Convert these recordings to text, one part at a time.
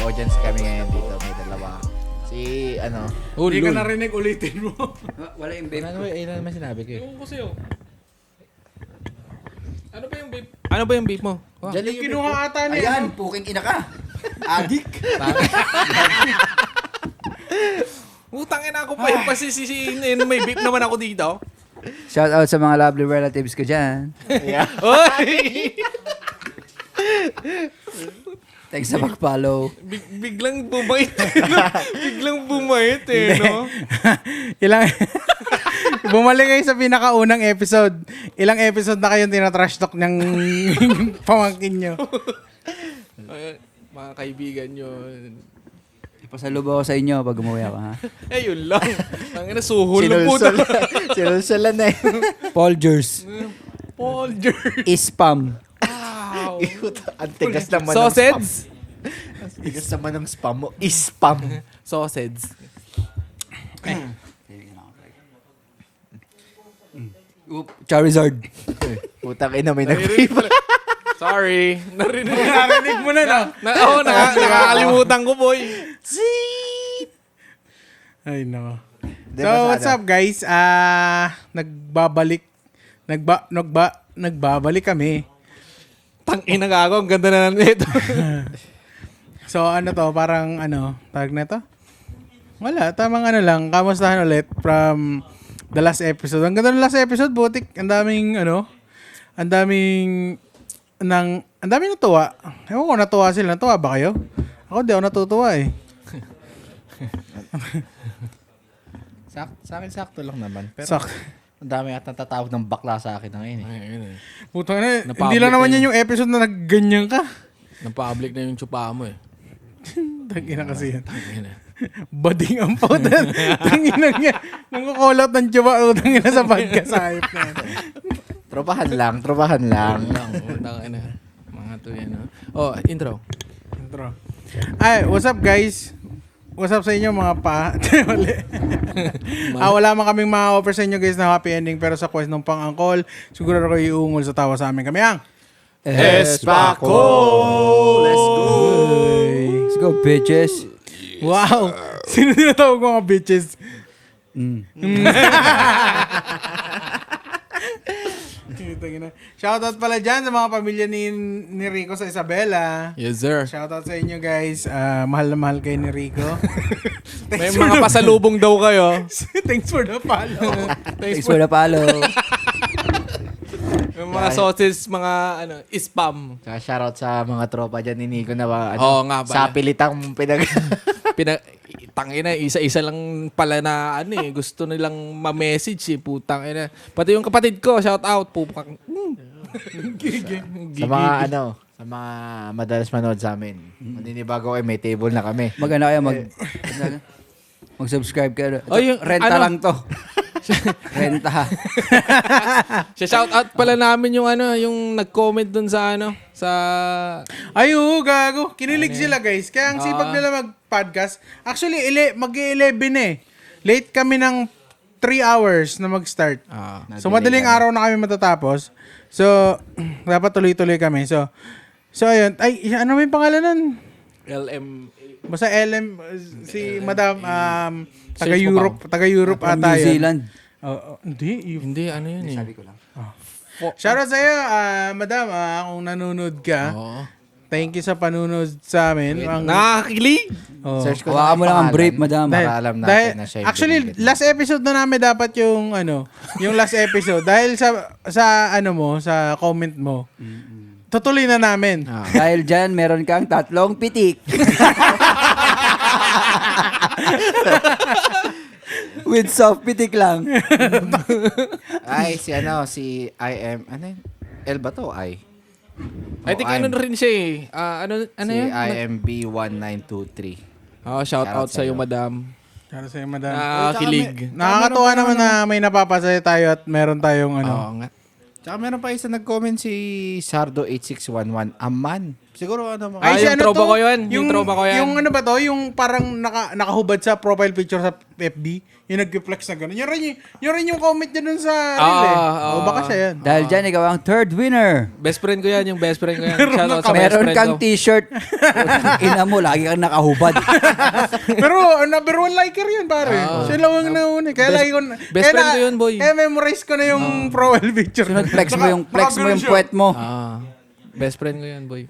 audience kami ngayon dito. May dalawa. Si, ano? Hindi ka narinig, ulitin mo. Wala yung vape. Ano naman sinabi ko? Ewan ko sa'yo. Ano ba yung vape? Ano ba yung vape mo? Wow. Jali yung Kinuha ata niya. Ayan, puking ina ka. Adik. Utangin ako pa yung pasisisiin. May vape naman ako dito. Shout out sa mga lovely relatives ko dyan. Oy! Thanks sa pag-follow. Biglang bumait. Biglang bumait no? Bumalik kayo sa pinakaunang episode. Ilang episode na kayong tinatrash talk ng pamangkin nyo. Mga kaibigan nyo. Pasalubong ako sa inyo pag umuwi ako, ha? Yun lang. Ang suhol ng puta. Sinulsulan na yun. Polgers. Polger. Ispam. Wow. Ang tigas naman ng spam. Sausage. Ang tigas naman ng spam mo. Spam. Sausage. Charizard. Putang ina, may nag-vape. Sorry. Narinig mo na, no? Nakakalimutan ko, boy. Ay, no. Di So, ba, what's up, guys? Nagbabalik kami. Tangina gago. Ang ganda na nito. So, ano to? Parang, tag na to? Wala, tamang lang. Kamustahan ulit from the last episode. Ang ganda ng last episode, butik. Ang daming natuwa. Ewan ko, natuwa sila. Natuwa ba kayo? Ako, di ako natutuwa eh. Sa akin, sakto lang naman. Pero Sak. ang dami at natatawag ng bakla sa akin ngayon eh. Putang na, Na-public hindi lang naman na yan yung episode na nagganyan ka. Na-public na yung tsupa mo eh. Tangina kasi yan. Tangina. Bading ang pautan. Tangina niya. Nang-call out ng tsuba. Tangina sa podcast. Ayop na yan. Tropahan lang. Tangina. Mga to yan. Oh, intro. Intro. Ay, what's up guys? What's up sa inyo mga pa? Wala man kaming ma-offer sa inyo guys na happy ending pero sa quest ng pang-angkol, siguro ako iungol sa tawa sa amin. Kami ang Espaco! Let's go! Let's go, bitches. Wow! Sino tinatawag mga bitches? Shoutout pala dyan sa mga pamilya ni Rico sa Isabela. Yes, sir. Shoutout sa inyo guys. Mahal na mahal kayo ni Rico. May mga pasalubong daw kayo. Thanks for the follow. Thanks for the follow. Yung mga sausage, mga spam. Tsaka shoutout sa mga tropa dyan ni Nico na Oo nga pala. sa pilitang Tangina, isa-isa lang pala na gusto nilang ma-message putang ina. Pati yung kapatid ko, shout out pupang. sa mga sa mga madalas manood sa amin. Maninibago kayo, may table na kami. Mag-ano kayo, mag-subscribe kayo. Oh, yung Renta lang to. Renta. Shout out pala namin yung yung nag-comment dun sa sa Ay, gago. Kinilig sila, guys. Kaya ang sipag nila mag-podcast. Actually, mag-11 eh. Late kami ng 3 hours na mag-start. So, madaling araw na kami matatapos. So, dapat tuloy-tuloy kami. So ayun. Ay, ano may pangalan nun? LM. Basta LM, si Madam, taga-Europe From ata New yun. Zealand. Hindi, ano yun eh. Sabi ko lang. Shoutout sa'yo, Madam, kung nanonood ka. Oo. Thank you sa panunod sa amin. Nakakakilig! Search ko Hawakan mo lang ang brief, madam. Para alam natin na siya yung actually, binanggit. last episode na namin dapat yung yung last episode. Dahil sa comment mo, tutuloy na namin. Dahil dyan, meron kang 3 pitik. With soft pitik lang. Ay, si IM, ano yun? L ba to? I I think ano rin siya eh. Ano si yun? IMB1923. Shout out Shout sa'yo, sa'yo. madam. Para sa'yo, Madam. Nakakakilig. Nakakatuwa naman na may napapasaya tayo at meron tayong Oo nga. Tsaka meron pa isa nag-comment si Sardo8611. Aman. Siguro ano mga... Ay, yung ano tropa to? ko yun. Yung tropa ko yan. Yung ano ba to? Yung parang nakahubad sa profile picture sa FB. Yung nag-flex na gano'n. Yun rin yung comment niya dun sa reel eh. O baka siya yan. Dahil dyan, ikaw ang third winner. Best friend ko yan, yung best friend ko yan. Shoutout sa best Meron friend kang ko. t-shirt. Ina mo, lagi kang nakahubad. Pero number one liker yun pare. Siya lang ang nauna. Kaya lagi ko... best friend ko yun, boy. Kaya memorize ko na yung profile picture. Flex mo yung puwet mo. Best friend ko yan, boy.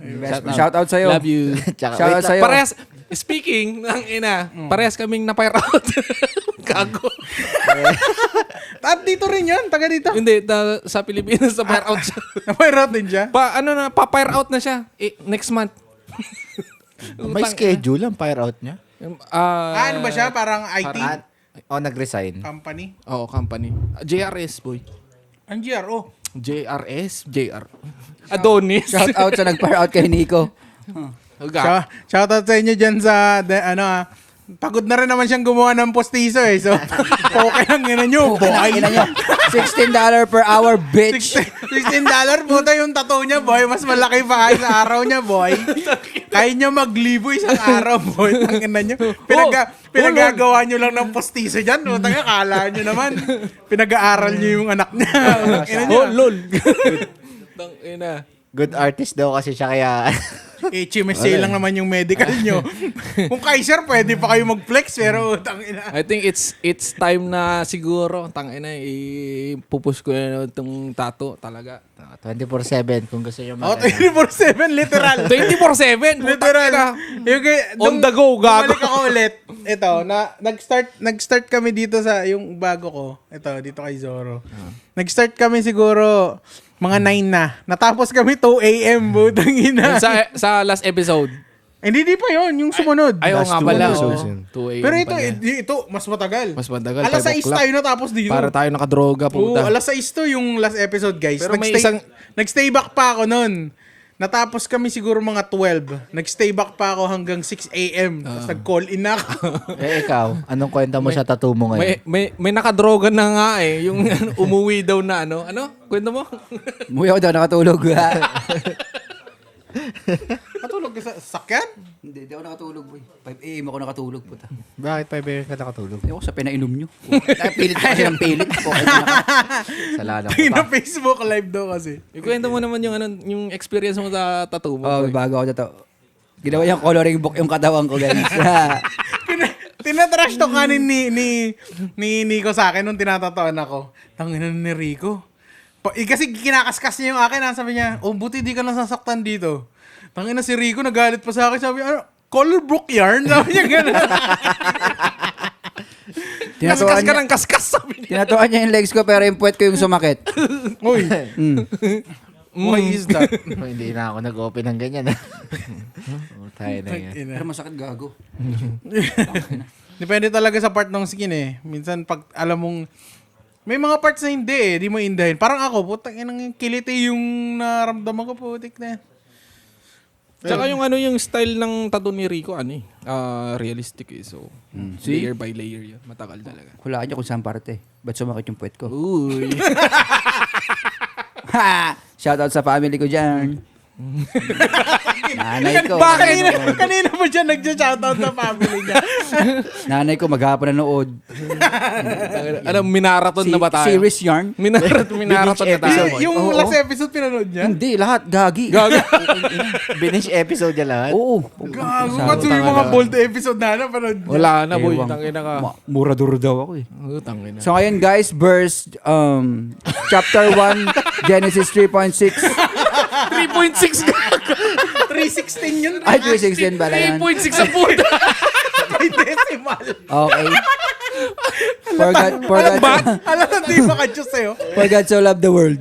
Shout out sa'yo. Love you. Tsaka, Shout out wait lang. sa'yo. Parehas, speaking ng ina, parehas kaming na-fire out. Gago. At dito rin yun. Taga dito. Hindi, sa Pilipinas na-fire out siya. Na-fire out din siya. Pa-fire out na siya. Next month. May schedule ang fire out niya. Ano ba siya? Parang IT Nag-resign. company? Oo, company. JRS, boy. Ang GRO. JRS? JR. Adonis. Shout out sa nag-fire out kay Nico. Shoutout sa inyo dyan sa, pagod na rin naman siyang gumawa ng postizo eh. So, okay lang ina nyo, boy. Ina nyo, $16 per hour, bitch. $16, puta yung tattoo niya, boy. Mas malaki pa kayo sa araw niya, boy. Kaya niya maglibo isang araw, boy. Tangina nyo. Pinagagawa nyo lang ng postizo dyan. Puta nga, kala nyo naman. Pinag-aaral nyo yung anak niya. Ina nyo. Oh, lol. Ina. Good artist daw kasi siya kaya... HMSA lang naman yung medical nyo. Kung Kaiser, pwede pa kayo mag-flex, pero tangina. I think it's time na siguro, tangina, ipupush ko na itong tattoo talaga. 24/7 kung gusto nyo Oh, 24/7, literal. 24/7? Literal. On the go, gago. Bumalik ako ulit. Ito, nag-start kami dito sa, yung bago ko. Ito, dito kay Zoro. Nag-start kami siguro, mga 9 na. Natapos kami 2 a.m. Butang ina. sa last episode. Hindi pa yon yung sumunod. Ayaw nga pala. episodes Oh. yun. 2 a.m. Pero ito, pala. ito, mas matagal. Mas matagal. Alas 6 5 o'clock. tayo natapos dito. Para tayo nakadroga, Oo, puta. alas 6 to yung last episode, guys. Pero may isang- Nag-stay back pa ako nun. Natapos kami siguro mga 12. Nag-stay back pa ako hanggang 6 a.m. Tapos nag-call in na ako. Ikaw, anong kwenta mo sa tattoo mo ngayon? May nakadroga na nga eh. Yung umuwi daw na ano. Ano? Kwento mo? Umuwi ako daw, nakatulog. Matulog ka sa sakyan? Hindi ako nakatulog, boy. 5 a.m. ako nakatulog, puta. Bakit 5 a.m. ka nakatulog? Ayoko sa pinainom nyo. Pilit pa kasi ng pilit. Salada ko Tingin na pa. Facebook live daw kasi. Ikwento mo naman yung yung experience mo sa tattoo mo. Oh, boy. bago ako dito. Ginawa yung coloring book yung katawan ko, guys. Tinatrash to kanin ni Nico sa akin nung tinatatuan ako. Tangina ni Rico. Kasi kinakaskas niya yung akin. Sabi niya, buti di ka nasasaktan dito. Tangina si Rico, nagalit pa sa akin. Sabi niya, color book yarn? Sabi niya gano'n. Kaskas ka ng kaskas, sabi niya. Tinatuan niya yung legs ko pero yung puwet ko yung sumakit. Uy, why is that? Oh, hindi na ako nag-open ng ganyan. Tayo na yan. Pero masakit gago. Depende talaga sa part ng skin eh. Minsan pag alam mong, may mga parts na hindi eh, di mo indahin. Parang ako, putang inang kiliti yung naramdaman ko, putik na yan. Tsaka yung yung style ng tattoo ni Rico, realistic eh. So, See? layer by layer yun. Matagal talaga. Hulaan niyo kung saan parte. Ba't sumakit yung puwet ko? Uy. Ha! Shoutout sa family ko dyan. Nanay ko. Kanina mo dyan nag-shoutout sa family niya. Nanay ko maghapon nanood. Minarathon na ba tayo? Series yarn? Minarathon na tayo. boy. Yung last episode pinanood niya? Hindi, lahat. Gagi. Finish episode niya lahat? Oo. Gago, matso yung mga bold episode na napanood niya. Wala na, boy. Ewan. Tangina ka. Mura-duro daw ako eh. Tangina. So ngayon guys, verse chapter 1, Genesis 3.6. 3.6 ka. 316 yun. Ay, 3.16 pala yan. 3.6 sa puta. May decimal. Okay. For God, Alam na di ba ka-Diyos sa'yo? for God so loved the world.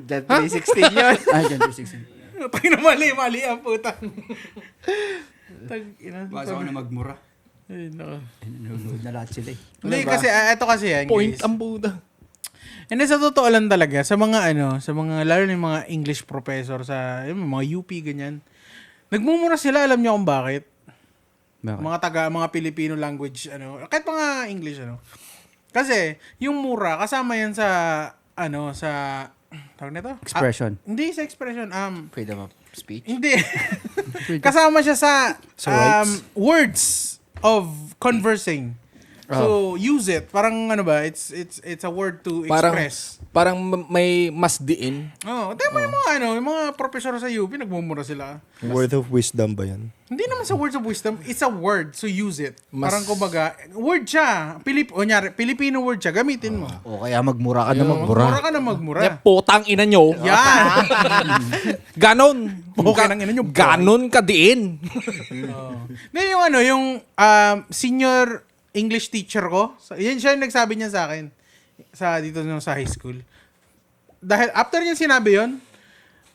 That 316 yun. Ay, dyan, 3.16. Tayo na mali ang puta. Tag-ina. Basa ko na magmura. Ay, nako. Nanonood na lahat sila eh. Hindi kasi, ito kasi yan, Point guys. ang puta. Hindi, sa totoo lang talaga, sa mga lalo na yung mga English professor sa, yung mga UP, ganyan. Nagmumura sila, alam niyo kung bakit. Bakit? Mga Filipino language, kahit mga English, Kasi, yung mura, kasama yan sa tawag nito? Expression. Hindi sa expression. Freedom of speech. Hindi. Kasama siya sa rights? words of conversing. So use it. Parang ano ba? It's a word to express. Parang may mas diin. Oh, tama yung mga professor sa UP nagmumura sila. Word of wisdom ba yan? Hindi naman sa words of wisdom, it's a word, so use it. Parang kumbaga, word siya. Filipino word siya, gamitin mo. O kaya magmura ka na magmura. Magmura ka na magmura. Putang ina nyo. Yan. Ganon. Putang ina nyo, boy. Ganon ka diin. Hindi yung senior English teacher ko, yan siya yung nagsabi niya sa akin dito sa high school. Dahil after niya sinabi yon,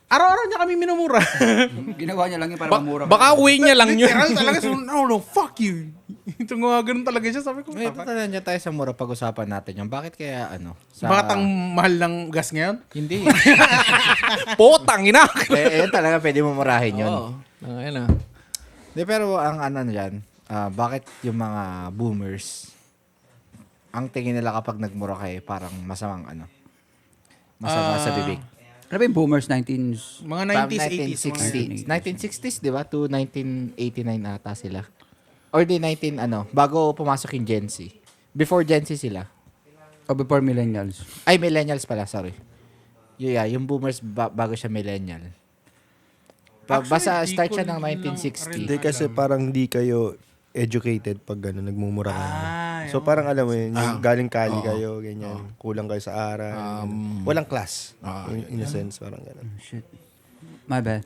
araw-araw niya kami minumura. Ginawa niya lang yun para mamura. Baka uwi niya lang yun. Literal talaga, no, fuck you. Ito nga, ganun talaga siya. Sabi ko, Ito talaga niya tayo sa mura pag-usapan natin yung bakit kaya bakit ang mahal ng gas ngayon? Hindi. Putang ina. Yun talaga pwede mo murahin yun. Oo. Ayun na. Di, pero ang dyan, bakit yung mga boomers, ang tingin nila kapag nagmura kayo, parang masamang masama sa bibig. Ano ba yung boomers 19s? Mga 90s, 80s. 1960s, di ba? To 1989 ata sila. Or di bago pumasok yung Gen Z. Before Gen Z sila. O before millennials? Ay, millennials pala, sorry. Yung boomers bago siya millennial. Basta Actually, start di ko siya ng lang 1960. Hindi kasi parang hindi kayo educated pag nagmumura ka. So parang alam mo yun, yung galing kali kayo, ganyan. Kulang kayo sa aral. Walang class. In a sense, parang gano'n. Shit. My bad.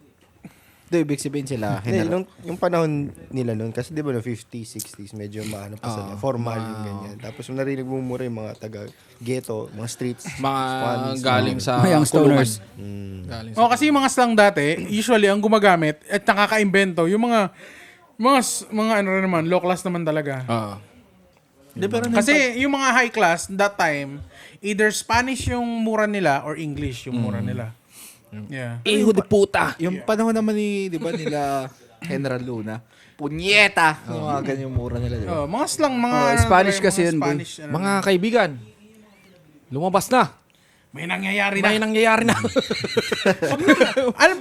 Doon, ibig sabihin sila. Hindi, yung panahon nila noon, kasi di ba no, 50s, 60s, medyo maano pa sila. Formal yung ganyan. Tapos yung narinig mo mura yung mga taga-ghetto, mga streets. Mga Spanish, galing sa Mga young stoners. Galing sa Oh, kasi yung mga slang dati, usually ang gumagamit at nakaka-invento, yung mga rin naman, low class naman talaga. Kasi yung mga high class, that time, either Spanish yung mura nila or English yung mura nila. Yeah. Iho de puta. Yung panahon naman di ba nila General Luna, punyeta! Yung mga ganyan mura nila, di ba? Oh, mga slang, mga Spanish mga kasi yun, boy. Spanish, Mga kaibigan, lumabas na. may nangyayari na. May nangyayari na.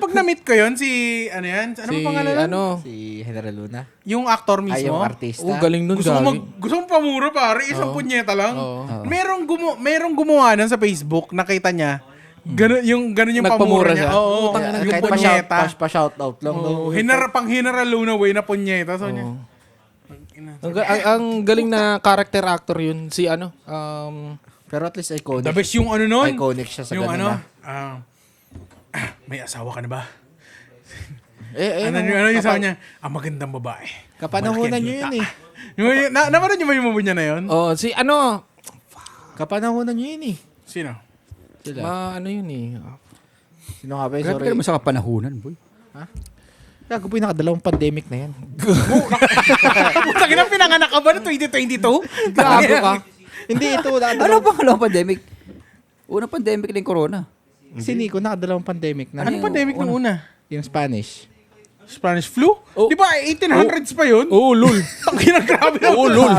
Pag na-meet ko yun, ano si, pangalan nun? Si General Luna. Yung actor mismo. Ay, yung artista. Oh, galing nun, Gusto gagi. mo pamura, pare. Isang punyeta lang. Merong gumawa nun sa Facebook, nakita niya. Ganun yung Nagpamura pamura niya. siya? Oo, yung Kahit punyeta. pa-shoutout lang. Oh, General Luna way na punyeta. So, niya. Ang galing na character actor yun. Si Pero at least iconic. The best yung nun. Iconic siya sa Yung ganun. may asawa ka na ba? Ano Ano yung sabi niya? Magandang babae. kapanahunan nyo yun eh. Napanood niyo ba yung movie niya na yun? Oh, si Kapanahunan nyo yun eh. Sino? Sila. yun eh. Sino nga ba yun? Grabe Sorry. ka naman sa kapanahunan, boy. Gago po yung nakadalawang pandemic na yan. Putang ina, pinanganak ka ba na 2022? Gago ka. Hindi ito. Ano ba kalawang pandemic? Unang pandemic na yung corona. Si Nico nakadalawang pandemic na. Anong pandemic nung una? Yung Spanish. Spanish flu? Di ba 1800s pa yun? Oh, lol. Tangina, grabe naman. lol.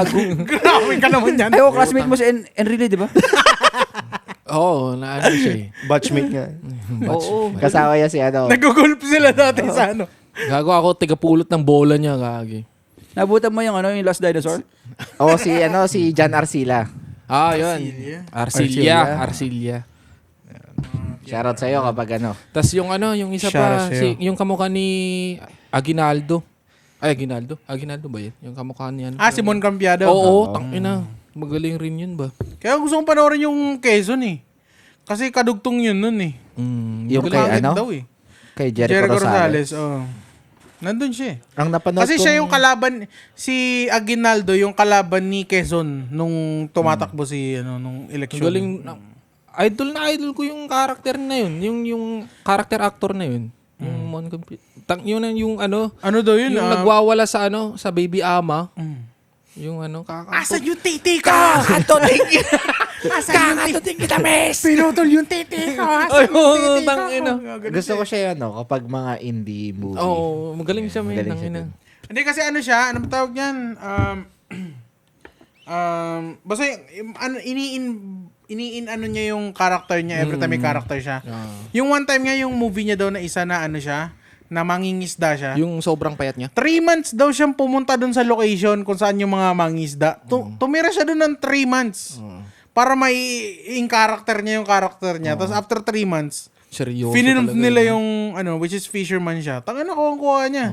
Grabe ka naman yan. Ay, classmate mo si Enrile, di ba? Oo, naano siya eh. Batchmate nga. Oo. Kasama niya si Nag-golf sila dati sa ano. Gago ako, tigapulot ng bola niya, gagi. Nabutan mo yung yung Last Dinosaur? si John Arcila. Yun. Arcilia. Shoutout sa'yo kapag Tapos yung yung isa pa, Shoutout sa'yo. yung kamukha ni Aguinaldo. Ay, Aguinaldo? Aguinaldo ba yun? Yung kamukha niya. Simon Campiado. Oo, tangina. Magaling rin yun ba? Kaya gusto kong panoorin yung Quezon eh. Kasi kadugtong yun nun eh. Yung kay Pangit daw eh. Kay Jericho Rosales. Oo. Nandun siya eh. Ang napanood Kasi siya yung kalaban, si Aguinaldo yung kalaban ni Quezon nung tumatakbo nung election. Galing. Idol ko yung character na yun. Yung character actor na yun. Yung Ano daw yun? yung nagwawala sa sa baby ama. Yung Asan yung titi ko? Kakatuting kita, mes! Pinutol yung titi ko. Ay, Asan yung titi ko? tangina. Gusto ko siya kapag mga indie movie. Oo, magaling siya, may Magaling siya nangina. Hindi kasi siya, ano tawag niyan? Basta iniin-ano niya yung character niya every time may character siya. Yung one time nga yung movie niya daw na isa na ano siya, na mangingisda siya. Yung sobrang payat niya. 3 months daw siyang pumunta doon sa location kung saan yung mga mangingisda. Tumira siya doon ng 3 months. Para may character niya yung character niya. Tapos after 3 months, Seryoso fininom talaga nila yun. yung which is fisherman siya. Tangina ko ang kuha niya.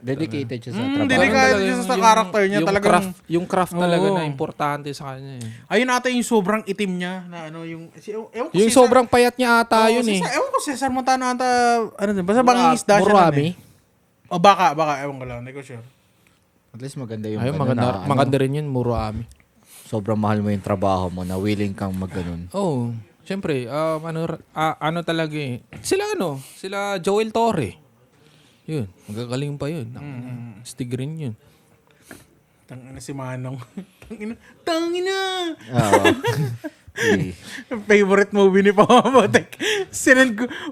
Dedicated siya sa trabaho. Dedicated Talaga siya sa character niya. Talagang, Yung craft talaga Oo. na importante sa kanya. ayun ata yung sobrang itim niya na ewan ko Yung sobrang payat niya ata yun eh. Ewan ko Cesar Montano ata, basta mangingisda siya nun Murami. O baka, ewan ko lang, hindi ko sure. At least maganda yung Ayun, ano na, maganda rin yun, Murami. sobrang mahal mo yung trabaho mo na willing kang magganon. Oh, syempre, ano talaga eh. Sila Joel Torre. Yun, magagaling pa yun. Stig rin yun. Tangina si Manong. Tangina! Oo. Eh, Favorite movie ni Papa Botek.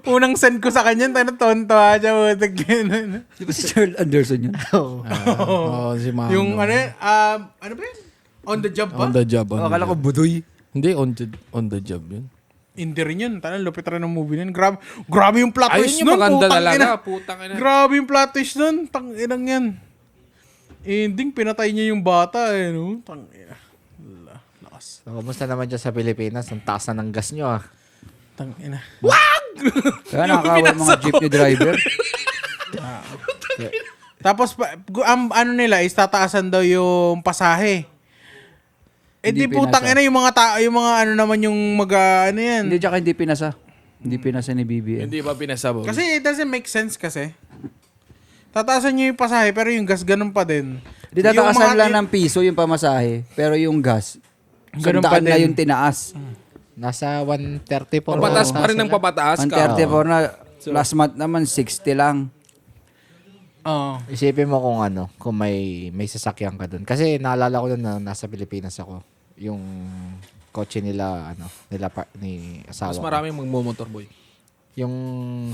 Unang send ko sa kanya, tonto siya, Botek. Di ba si Charles Anderson yun? Oh, si Mano. Yung ano ba yun? On the job ba? On the job. Akala ko budoy. Hindi, on the job yun. Hindi rin yun. Tanang lupit rin ng movie nun. Grabe yung plot twist Ayun yung nun. maganda putang talaga. ina. Putang ina. Grabe yung plot twist nun. Tanginang yan. Ending, pinatay niya yung bata. No? Tangina. Lakas. so, kamusta naman dyan sa Pilipinas? Ang taas na ng gas nyo Tangina. Kaya nakakawa mga jeepney driver. Tapos, ano nila, is tataasan daw yung pasahe. Hindi Di putang pinasa. ina yung mga yung mga ano naman yung ano yan. Hindi, tsaka hindi pinasa. Hindi pinasa ni BBM. Hindi ba pinasabog? Kasi it doesn't make sense kasi. Tataasan nyo yung pasahe pero yung gas ganun pa din. Hindi tatakasan lang ng piso yung pamasahe, pero yung gas, Ganun pa sandaan na din. yung tinaas. Nasa 130 po. Papatas pa rin ng papataas Ang ka. 34 na, last month naman 60 lang. Oo. Isipin mo kung may sasakyan ka doon. Kasi naalala ko doon na nasa Pilipinas ako. Yung kotse nila, ni asawa Mas ko. maraming magmumotor boy. Yung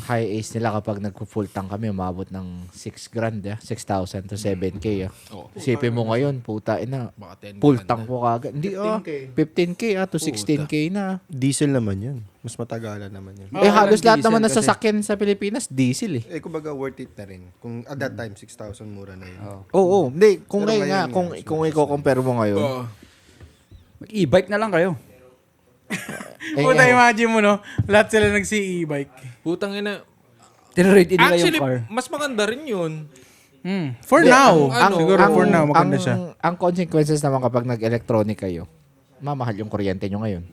high ace nila kapag nagpo-full tank kami, umabot ng 6 grand, 6,000 to 7K. Oo. Isipin mo ngayon, puta ina, Baka 10 full grand tank po kagad. Hindi, 15K to 16K na. Diesel naman yan. Mas matagalan naman yan. Halos lahat diesel naman na kasi. sasakyan sa Pilipinas, diesel eh. Kumbaga worth it na rin. Kung at that time, 6,000 mura na yun. Oo, hindi. Kung Pero ngayon nga, ngayon, kung i-compare mo ngayon, Oo. Mag-e-bike na lang kayo. Puta, imagine mo no, lahat sila nagsi-e-bike. Putang ina. Tinarate nila Actually, yung car. mas maganda rin yun. For now. ang- Siguro for now, maganda siya. Ang consequences naman kapag nag-electronic kayo, mamahal yung kuryente nyo ngayon.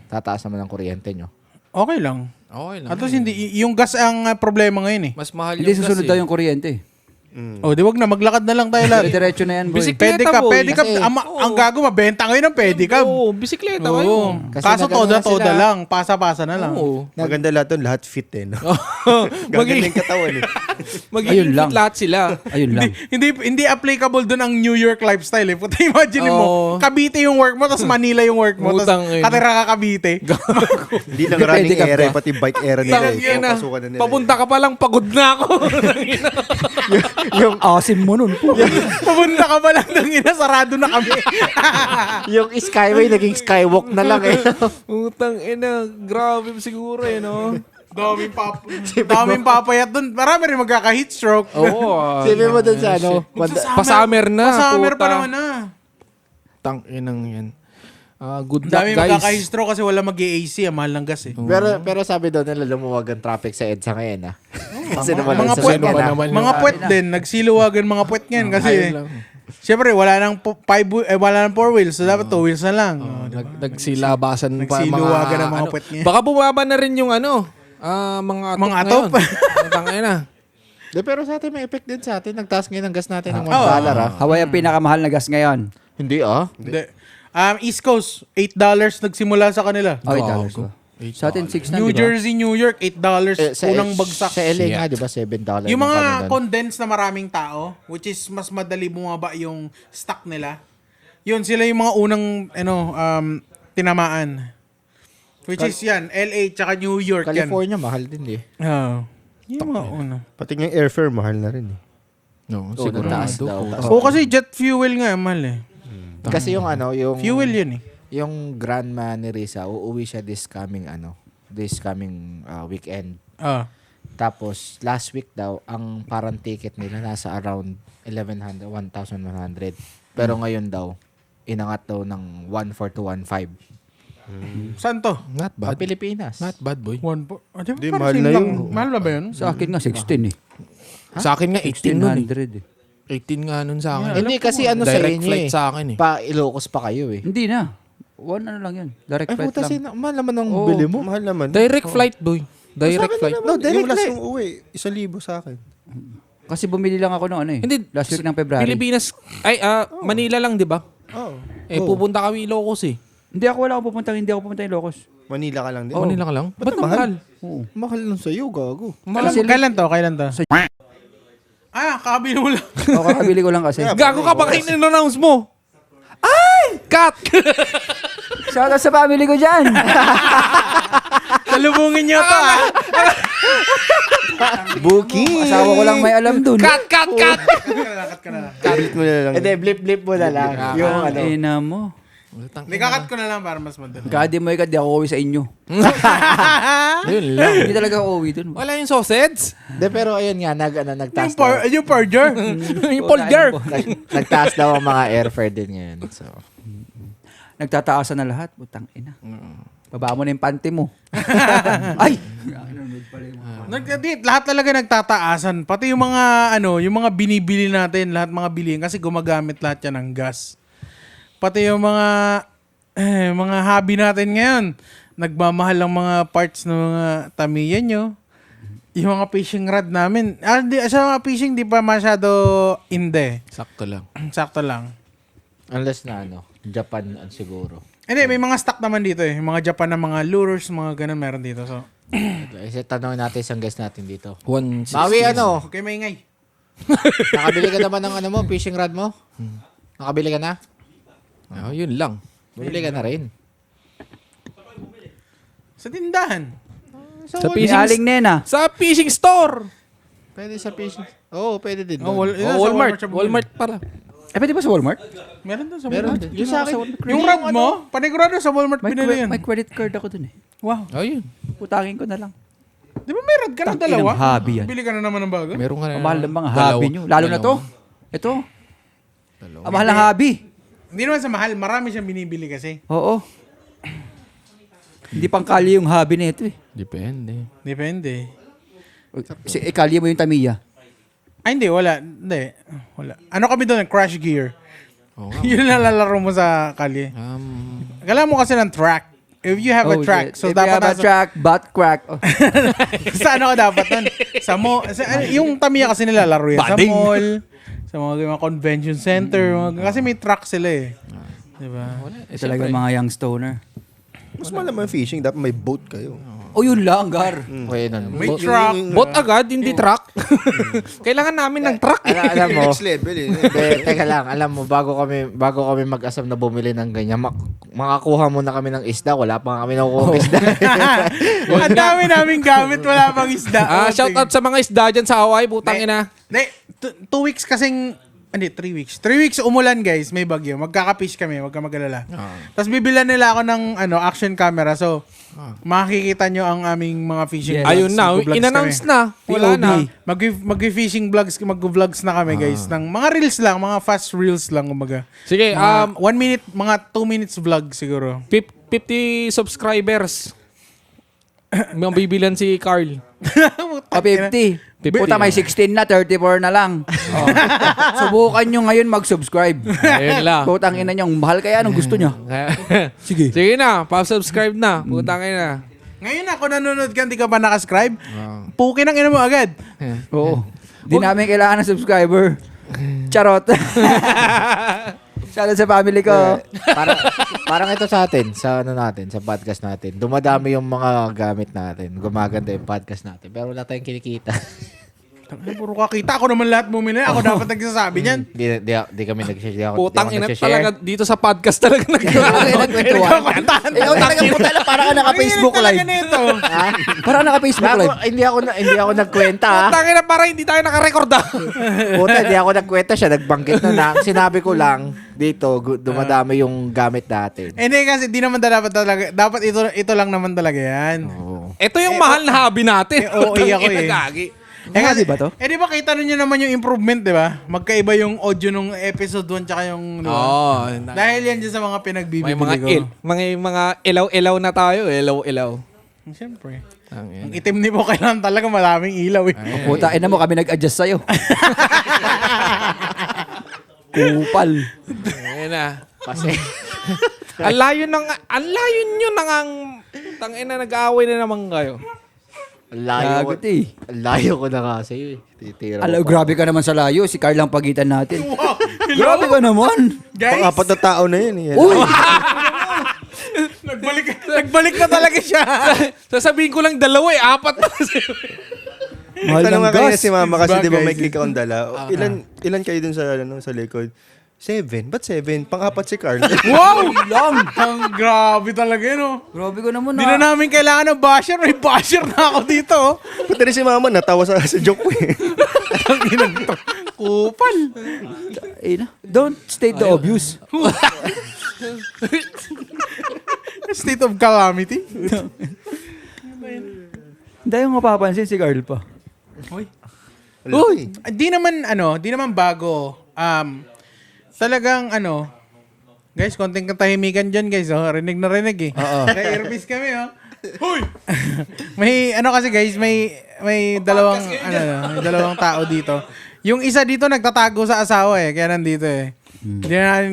Tataas naman ang kuryente nyo. Okay lang. Okay lang. At least hindi, yung gas ang problema ngayon eh. Mas mahal Hindi yung gas susunod eh. daw yung kuryente. O, di wag na, maglakad na lang tayo lahat. Diretso na yan, boy. Bisikleta, boy. Pedicab. Kasi- Ang gago, mabenta ngayon ng pedicab. Oo, bisikleta Oo. kayo. Kasi Kaso nagano na toda sila. lang. Pasa-pasa na lang. Oo. Maganda lahat doon, lahat fit eh. No? Gaganda Magiging yung katawan eh. magiging lang. fit lahat sila. Ayun lang. Hindi applicable doon ang New York lifestyle eh. Puta, imagine mo, Oo. Cavite yung work mo, tapos Manila yung work mo, tapos Utang ina. katira ka Cavite. Hindi lang Depende running ka era, ba? pati bike era nila. Tangina na. Papasukan na nila. Papunta ka pa lang, pagod na ako. Yung asim mo nun po. Pupunta ka pa lang ng ina, sarado na kami. Yung skyway, naging skywalk na lang eh. Utang ina, grabe siguro eh, no? Daming papayat doon. Marami rin magkaka-heat stroke. Oo. Sabi mo dun sa Pa-summer na. Pa-summer pa puta. naman na. Tang inang yan. Good luck, Dami guys. magkaka-heat stroke kasi wala mag-AC. Mahal ng gas eh. pero sabi doon nila lumuwag ang traffic sa EDSA ngayon Kasi naman mga sa puwet, sasakyan, ba naman mga yung- puwet din. Nagsiluwagan mga puwet ngayon kasi Ayun lang. siyempre wala nang wala nang 4 wheels. So dapat 2 wheels na lang. Nagsilabasan pa Nagsiluwagan ang mga puwet niya. Baka bumaba na rin yung mga atop. Tang ina. De, pero sa atin may effect din sa atin. Nagtaas ngayon ang gas natin ng $1 Hawaii ang pinakamahal na gas ngayon. Hindi Hindi. East Coast, $8 nagsimula sa kanila. Oh, $8 ba? Sa atin, 6 na, New di ba? Jersey, New York, $8. Unang bagsak. Sa LA nga, di ba, $7 Yung mga kami nun. condensed na maraming tao, which is mas madali bumaba yung stock nila. Yun, sila yung mga unang tinamaan. Which is yan, LA tsaka New York California, mahal din eh. yan. Yung mga una. Pati yung airfare, mahal na rin eh. No, Oo, nataas daw. Oo, kasi jet fuel nga, mahal eh. Kasi yung Fuel yun eh. yung grandma ni Risa, uuwi siya this coming weekend. Tapos, last week daw, ang parang ticket nila nasa around 1,100. Pero ngayon daw, inangat daw ng 1,400 to 1,500. Saan to? Not Sa bad. Pilipinas. Not bad, boy. Di, mahal na yun. Mahal na ba yun? Sa akin nga 16 eh. Sa akin nga 18 nun eh. 1600 eh. 18 nga nun sa akin. Hindi kasi ano sa Direct inyo flight eh. sa akin eh. Pa Ilocos pa kayo eh. Hindi na. One ano lang yun. Direct Ay flight puta, lang. mahal naman ang Oo. bili mo. Mahal naman. Direct flight, boy. Direct flight. No, direct yung last flight. yung uwi, 1,000 sa akin. Kasi bumili lang ako ng ano eh. Hindi. Last week ng February. Pilipinas. Ay, Manila lang, di ba? Oo. Pupunta kami Ilocos eh. Hindi ako pupunta Ilocos. Manila ka lang din. Manila ka lang? Ba't mahal? Oo. Mahal lang sa'yo, gago. Kailan to? Kakabili mo lang. O, kakabili ko lang kasi. Gago ka pa kayo in-announce mo. Ay! Cut! Shoutout sa family ko dyan. Salubungin niyo to Booking! Asawa ko lang may alam dun. Cut! Cut ka na lang. Kabit mo na lang. Hindi, blip mo na lang. Yung ano. Ina mo. Nikakat ko na lang para mas madali. Kadi mo di ako uwi sa inyo. Yun lang. Hindi talaga ako uwi dun. Wala yung sausage? De, pero ayun nga, nagtaas daw. Yung Purger. Yung polgar. Nagtaas daw ang mga airfare din ngayon. So, Nagtataasan na lahat. Butang ina. Baba mo na yung panty mo. Ay! Lahat talaga nagtataasan. Pati yung mga binibili natin, lahat mga bilihin kasi gumagamit lahat yan ng gas. Pati yung mga hobby natin ngayon, nagmamahal ang mga parts ng mga Tamiya nyo. Yung mga fishing rod namin, sa mga fishing di pa masyado Sakto lang. sakto lang. unless na Japan siguro. Hindi, may mga stock naman dito eh. Yung mga Japan na mga lures, mga ganun meron dito. So, Kasi tanongin natin isang guest natin dito. 160. Maui, okay, maingay. nakabili ka naman ng fishing rod mo? Nakabili ka na? Yun lang. Bumili ka na rin. Sa tindahan. Sa May fishing, aling nena. sa fishing store. Pwede sa fishing. Oo, pwede din. Walmart. siya bumili. Walmart pala. Pwede ba sa Walmart? Meron doon sa Meron Walmart. din. Yung sa akin. Yung rod mo, panigurado sa Walmart binili yan. May credit card ako dun eh. Wow. Ayun. Putangin ko na lang. Di ba may rod ka na Tangina, dalawa? hobby yan. Bili ka na naman ng bago? Meron ka na. Ang mahal ng mga hobby nyo. Lalo na to. Ito. Ang mahal ng hobby. Hindi naman sa mahal. Marami siyang binibili kasi. Oo. Hindi pang kalye yung hobby na ito eh. Depende. Depende. Kalye mo yung Tamiya. Ay, hindi. Wala. Hindi. Wala. Ano kami doon? Crash Gear. Oo nga. Yun na lalaro mo sa kalye. Kailangan mo kasi ng track. If you have a track. So, If you dapat have a track, butt crack. Oh. sa ano ka dapat nun? Sa yung Tamiya kasi nilalaro yan. Sa Bading. mall. Sa mga convention center. Kasi may track sila eh. Diba? Talaga mga young stoner. Mas malaman fishing, dapat may boat kayo. O yun lang, Gar. Okay, nun. May truck. Bot agad, hindi truck. Kailangan namin ng truck. Alam mo, Next level eh. teka lang, alam mo, bago kami mag-asam na bumili ng ganyan, makakuha muna kami ng isda. Wala pa nga kami nakukuha ng isda. Ang dami naming gamit. Wala pang isda. Shout out sa mga isda dyan sa Hawaii, putang ina. 2 weeks kasing... Hindi, 3 weeks. 3 weeks umulan, guys. May bagyo. Magkaka-fish kami. Huwag ka mag-alala. Tapos bibilan nila ako ng action camera. So, makikita nyo ang aming mga fishing vlogs. Ayun na, Mag-vlogs in-announce kami. na. Wala na. Mag-fishing vlogs, mag-vlogs na kami, guys. Ng mga reels lang, mga fast reels lang, umaga. Sige, 1 minute, mga 2 minutes vlog siguro. 50 subscribers. May bibilan si Carl. O 50. Puta, may 16 na, 34 na lang. Oh. Subukan nyo ngayon mag-subscribe. Ayun lang. Putang ina nyo, mahal kaya anong gusto nyo? Sige. Sige na, pa-subscribe na. Putang ina. Ngayon na, kung nanonood ka, hindi ka pa nakascribe, pukin ang ina mo agad. Oo. Di namin kailangan ng subscriber. Charot. Shoutout sa family ko. Parang ito sa atin, sa sa podcast natin. Dumadami yung mga gamit natin. Gumaganda yung podcast natin. Pero wala tayong kinikita. Puro kakita. Ako naman lahat bumili. Ako dapat nagsasabi niyan. Di kami nag-share. Putang ina talaga dito sa podcast talaga Ikaw talaga puta na para ka naka-Facebook live. Nito. Para ka naka-Facebook live. Hindi ako nagkwenta ha. Putang ina para hindi tayo nakarecord Puta, hindi ako nagkwenta siya. Nagbanggit na. Sinabi ko lang, dito, dumadami yung gamit natin. Hindi kasi di naman dapat talaga. Dapat ito lang naman talaga yan. Ito yung mahal na hobby natin. OA ako Putang ina, eh. gagi. Di ba to? Di ba kita ninyo naman yung improvement, di ba? Magkaiba yung audio nung episode 1 tsaka yung... Di ba? Dahil yan dyan sa mga pinagbibili ko. Mga ilaw-ilaw na tayo. Ilaw-ilaw. Siyempre. Ang itim ni mo kailangan talaga maraming ilaw eh. Puta, ina mo kami nag-adjust sa'yo. Kupal. Ayun na. Kasi, Ang layo nyo nang tangina nag-aaway na naman kayo. Lagot eh. layo ko na nga sa'yo eh. Titira Alam, mo pa. grabe ka naman sa layo. Si Carl ang pagitan natin. Grabe ka naman. Guys, Pang-apat na tao na yun. Eh. Uy! nagbalik na talaga siya. Sasabihin ko lang dalawa eh. Apat na. Mahal Tanong ng nga kanina gas. si mama kasi di ba may Guys. click akong dala. Ilan kayo dun sa likod? 7. Ba't 7? Pang-apat si Carl. Wow! Lang! Ang grabe talaga yun, oh. Grabe ka naman Di na namin kailangan ng basher. May basher na ako dito, oh. Pati rin si mama natawa sa joke ko eh. Ang inang to. Kupal. Don't state the obvious. State of calamity. Hindi yung mapapansin si Carl pa. Uy! Di naman bago. Talagang guys, konting katahimikan dyan guys, oh. Rinig na rinig eh. May earpiece kami, oh. Hoy! May kasi guys, may dalawang may dalawang tao dito. Yung isa dito nagtatago sa asawa eh, kaya nandito eh. Hindi na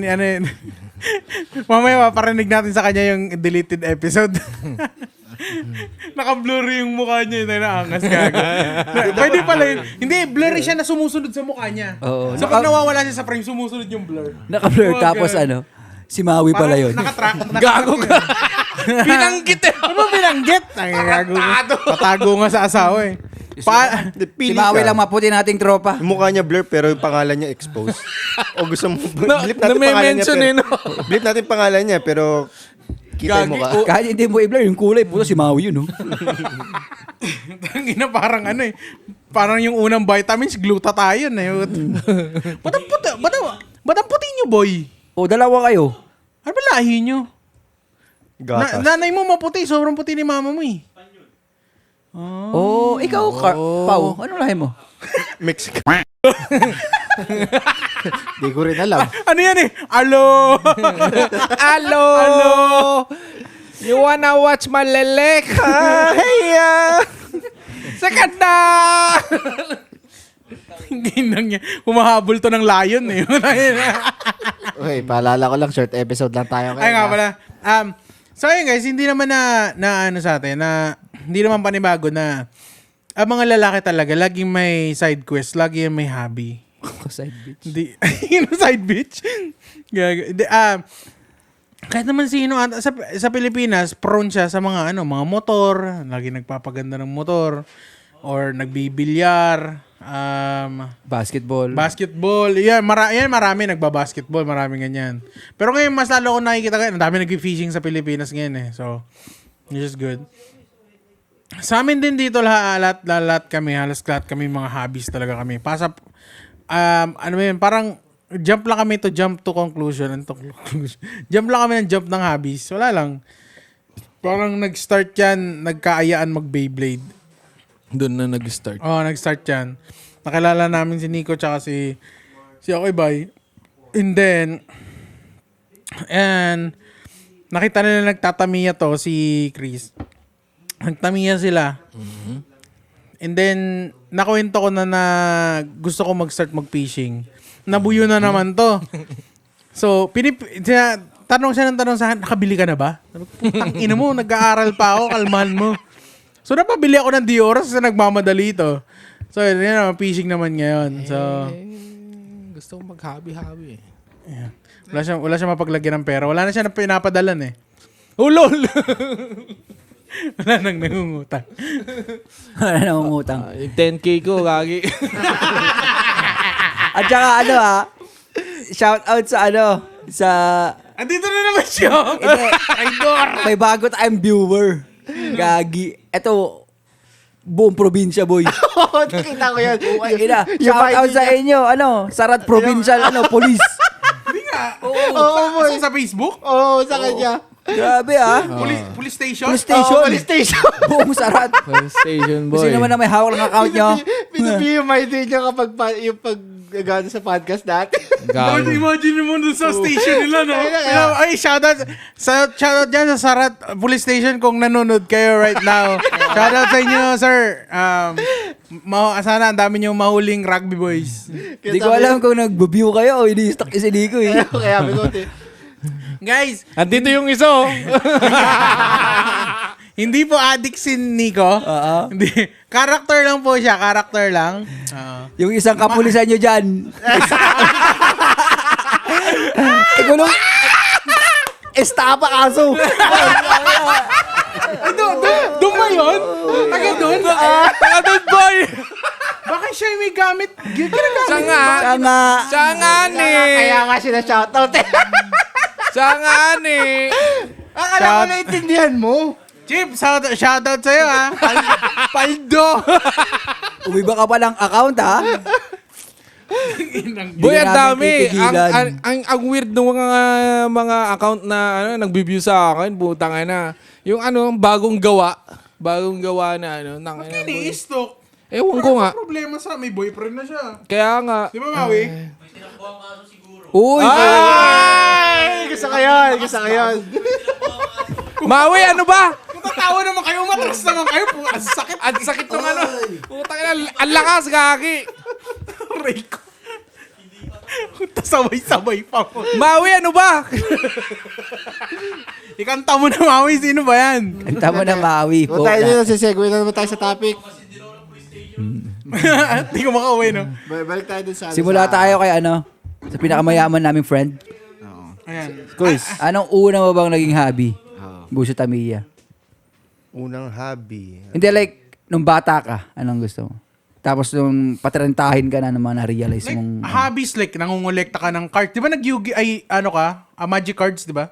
mamaya paparinig natin sa kanya yung deleted episode. Naka-blurry yung mukha niya, naangas gago. Pwede pala yun. Hindi, blurry siya na sumusunod sa mukha niya. Oo. So pag nawawala siya sa frame, sumusunod yung blur. Naka-blur Oh, tapos ganun. si Maui pala yun. Gago ka. Binanggit eh. Ano ba binanggit? Ang gago. Patago nga sa asawa eh. Si Pili Maui ka. lang maputi nating tropa. Yung mukha niya blur pero yung pangalan niya exposed. O gusto mo, blip natin pangalan niya. Na-mention eh, no? Blip natin pangalan niya pero kita yung mukha. Kahit hindi mo i-blur, yung kulay, puto si Maui yun, no? Tangina parang parang yung unang vitamins, glutathione eh. Ba't ang puti nyo, boy? O, dalawa kayo. Ano ba lahi nyo? Gatas. Nanay mo maputi, sobrang puti ni mama mo eh. Oh, ikaw, Pau, ano lahi mo? Mexican. Di ko rin alam. Ano yan eh? Alo! Hello. You wanna watch my lelek? Hey, second na. Ginang niya. Humahabol to ng lion eh. Okay, paalala ko lang, short episode lang tayo. Ay nga pala. So ayun guys, hindi naman na sa atin, hindi naman panibago na ang mga lalaki talaga, laging may side quest, laging may hobby. Side bitch. Hindi, side bitch. Kahit naman sino, sa Pilipinas, prone siya sa mga mga motor, lagi nagpapaganda ng motor, or nagbibilyar, Basketball. basketball. Yan, marami nagba-basketball, marami ganyan. Pero ngayon, mas lalo ko nakikita ngayon, ang dami nag-fishing sa Pilipinas ngayon eh. So, which is good. Sa amin din dito, lahat kami, halos lahat kami, mga hobbies talaga kami. Parang jump lang kami jump to conclusion. Jump lang kami ng jump ng hobbies. Wala lang. Parang nag-start yan, nagkaayaan mag-Beyblade. Doon na nag-start. Oo, nag-start yan. Nakilala namin si Nico tsaka si Akoy Bay. And then, nakita nila nagtatamiya to, si Chris. Nagtamiya sila. Mm-hmm. And then, nakwento ko na gusto ko mag-start mag-fishing. Nabuyo na naman to. So, tanong siya sa akin, nakabili ka na ba? Putang ina mo, nag-aaral pa ako, kalmahan mo. So, napabili ako ng Dior sa nagmamadali ito. So, yun naman, fishing naman ngayon. So, Gusto ko mag-hobby-hobby. yeah. Wala siya mapaglagyan ng pera. Wala na siya na pinapadalan eh. Oh, lol! Wala nang nangungutang. Wala na umutang. Yung 10K ko, gagi. At saka shout out sa sa Andito na naman siya. may bago tayong viewer. Gagi. Ito, buong probinsya, boy. Oo, nakita ko yan. Ina, shout out sa inyo. Sarat Provincial, police. Hindi nga. Oo, boy. Sa Facebook? Oo, sa kanya. Grabe, Police station? Police station. Oo, police station. Buong sarat. Station boy. Sino naman na may hawak ng account nyo? Pinabi yung my day niya kapag yung pag sa podcast dati. Lord, Gago. imagine mo dun sa station nila, no? Ayun, Ay, shoutout dyan sa Sarat Police Station kung nanonood kayo right now. Shoutout sa inyo, sir. Sana ang dami nyo mahuling rugby boys. Hindi ko alam kung nag-view kayo o ini-stock si Nico eh. Kaya bigot eh. Guys, Andito yung isa, oh. hindi po addict si Nico. Hindi. Character lang po siya. Character lang. Yung isang kapulisan nyo dyan. Ikulong. Estapa kaso. Doon ba yun? Taga doon? Taka doon, boy. Baka siya yung may gamit. Ginagamit Siya nga. Tama. Siya nga ni. Kaya nga sina-shoutout eh. Siya nga ni. Akala ko naintindihan mo. Chip, shoutout sa'yo, ha? Paldo. Umiba ka palang account, ha? Boy, ang namin dami. titigilan. Ang weird ng mga account na nag-view sa akin, putang ina. Yung bagong gawa na Ini-stalk. Ewan ko nga. Problema sa may boyfriend na siya. Kaya nga. Di ba, Maui? Uy! Ay! Gusto ko yun. Gusto ko yun. Maui, ano ba? Kung tatawa naman kayo, matras naman kayo. Ang sakit. Ang sakit ng putang ina. Ang lakas, gagi. Aray ko. Sabay-sabay pa po. Maui, ano ba? Ikanta mo na, Maui. Sino ba yan? Ang tama na Maui. Kung tayo na nasisegue na naman tayo sa topic. Hindi ko makauwi, no? Balik tayo dun sa... Simula tayo kay sa pinakamayaman naming friend. Ayan. Quiz. Anong una mo bang naging hobby? Buso Tamiya. Unang hobby. Hindi like, nung bata ka, anong gusto mo? Tapos nung patrentahin ka na naman na-realize Like, mong... hobbies like, nangungulekta ka ng card. Di ba nag-Yugi, Magic cards, di ba?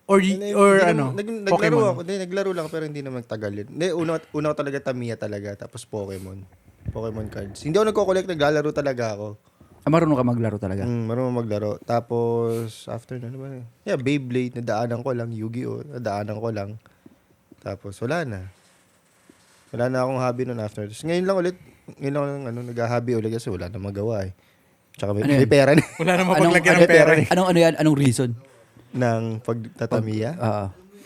Or Naglaro Pokemon. ako. Naglaro lang pero hindi naman tagal yun. Hindi, una ko talaga Tamiya talaga. Tapos Pokemon cards. Hindi ako nagko-collect. Naglalaro talaga ako. marunong ka maglaro talaga. Marunong maglaro. Tapos, after na naman. Yeah, Beyblade. Nadaanan ko lang. Yu-Gi-Oh! Nadaanan ko lang. Tapos, wala na. Wala na akong hobby nun after. Tapos, ngayon lang nag-hobby ulit kasi wala na magawa eh. Tsaka may pera na. Wala na mapaglagyan ng pera. Yan? Anong reason? Ng pagtatamiya.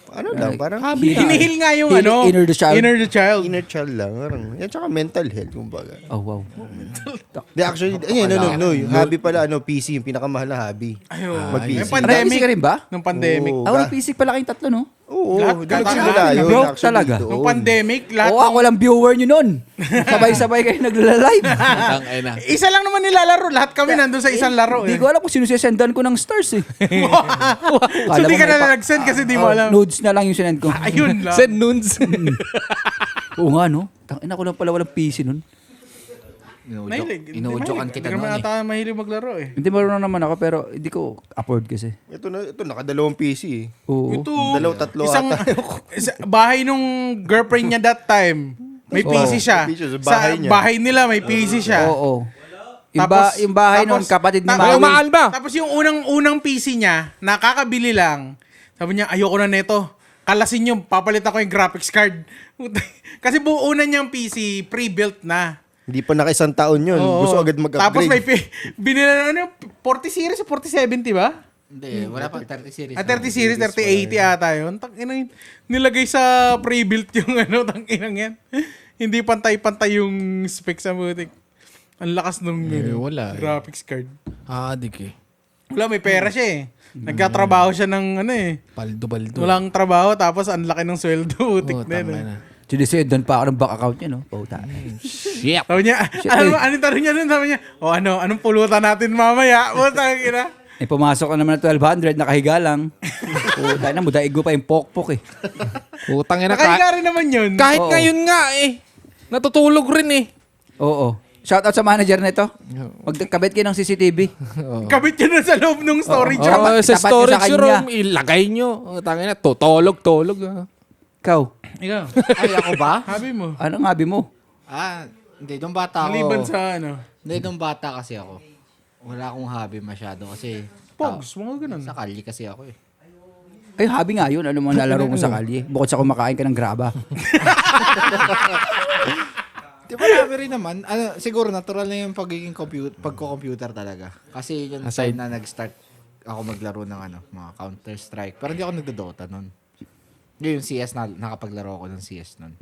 Lang, Parang Hinihil nga yung Inner the child. Inner the child. inner child lang. Parang, yan, tsaka mental health, kumbaga. Oh, wow. Di, actually, no. Yung hobby pala, PC, yung pinakamahal na hobby. Ayun. Mag-PC. Yung pandemic. Pandemic ka rin ba? Nung pandemic. Oo. May PC pala kayong tatlo, no? Oo, Lahat, doon lahat nagsimula na- yun. Broke actually, talaga. doon. Nung pandemic, lahat Oo, ako lang viewer nyo nun. Sabay-sabay kayo nagla-live. Putang ina. isa lang naman nilalaro. Lahat kami nandun sa isang laro. Hindi Eh. ko alam kung sino sisendan ko ng stars eh. So di ka na nag-send kasi di mo alam. Nudes na lang yung sinend ko. Ayun lang. Send nudes. Oo nga, no? Tangina ko lang pala walang PC nun. Inuudyokan kita Hindi noon naman ata mahilig maglaro eh. Hindi marunong naman ako pero hindi ko afford kasi. Ito nakadalawang PC eh. Oo. Ito, Tatlo isang ata. bahay nung girlfriend niya that time. May PC siya. PC sa bahay niya. bahay nila may PC siya. Oo. Tapos- Yung bahay nun, tapos- kapatid ni tapos- Ay, Maui. mahal ba? Tapos yung unang PC niya, nakakabili lang. Sabi niya, ayoko na neto. Kalasin nyo, papalit ako yung graphics card. Kasi una niyang PC, pre-built na. Hindi pa naka-isang taon yun. Oo. Gusto agad mag-upgrade. Tapos may binila na 40 series, 4070 ba? Hindi, wala pang 30 series. 30 series, 3080 ata yun. Tangina yun. Nilagay sa pre-built yung tanginang yan. Hindi pantay-pantay yung specs sa butik. Ang lakas nung wala eh. graphics card. Adik eh. Wala, may pera siya eh. Nagkatrabaho siya ng Baldo. walang trabaho tapos ang laki ng sweldo. Butik na yun. na. Sinisendan pa ako ng bank account niya, no? Puta. Shit. Sabi niya, anong tanong niya nun? Sabi niya, anong pulutan natin mamaya? Putang ina. pumasok ka naman ng 1,200, nakahiga lang. Dahil na, mudaig mo pa yung pokpok eh. Utang ina Nakahiga rin naman yun. kahit Oo. ngayon nga eh. Natutulog rin eh. Oo. Shoutout sa manager nito. Magkabit kayo ng CCTV. Kabit yun na sa loob ng storage room. Oh, sa tapat nyo storage sa kanya. room, ilagay nyo. Utang ina, tutulog. Ikaw, Ikaw, Ay, ako ba? habi mo. anong habi mo? Hindi, nung bata ako. Maliban sa ano. Hindi, nung bata kasi ako. Wala akong hobby masyado kasi Pogs, mga ganun. sa kalye kasi ako eh. Ay, habi nga yun. Ano mo nalaro mo sa kalye? Bukod sa kumakain ka ng graba. Di ba marami rin naman? Siguro natural na yung pagiging pagko-computer talaga. Kasi yun Aside- time na nag-start ako maglaro ng mga Counter-Strike. Pero hindi ako nagdodota nun. Yung CS na nakapaglaro ako ng CS nun.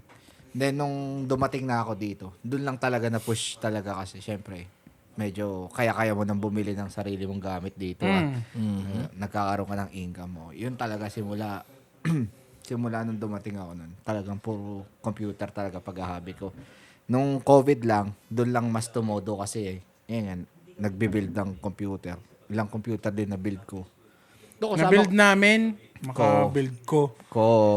Then nung dumating na ako dito, dun lang talaga na push talaga kasi syempre medyo kaya-kaya mo nang bumili ng sarili mong gamit dito. Nagkakaroon ka ng income mo. Yun talaga simula simula nung dumating ako nun. Talagang puro computer talaga pag-hobby ko. Nung COVID lang, doon lang mas tumodo kasi yan, nagbe-build ng computer. Ilang computer din na build ko. Doon ko Na-build namin, maka-build ko.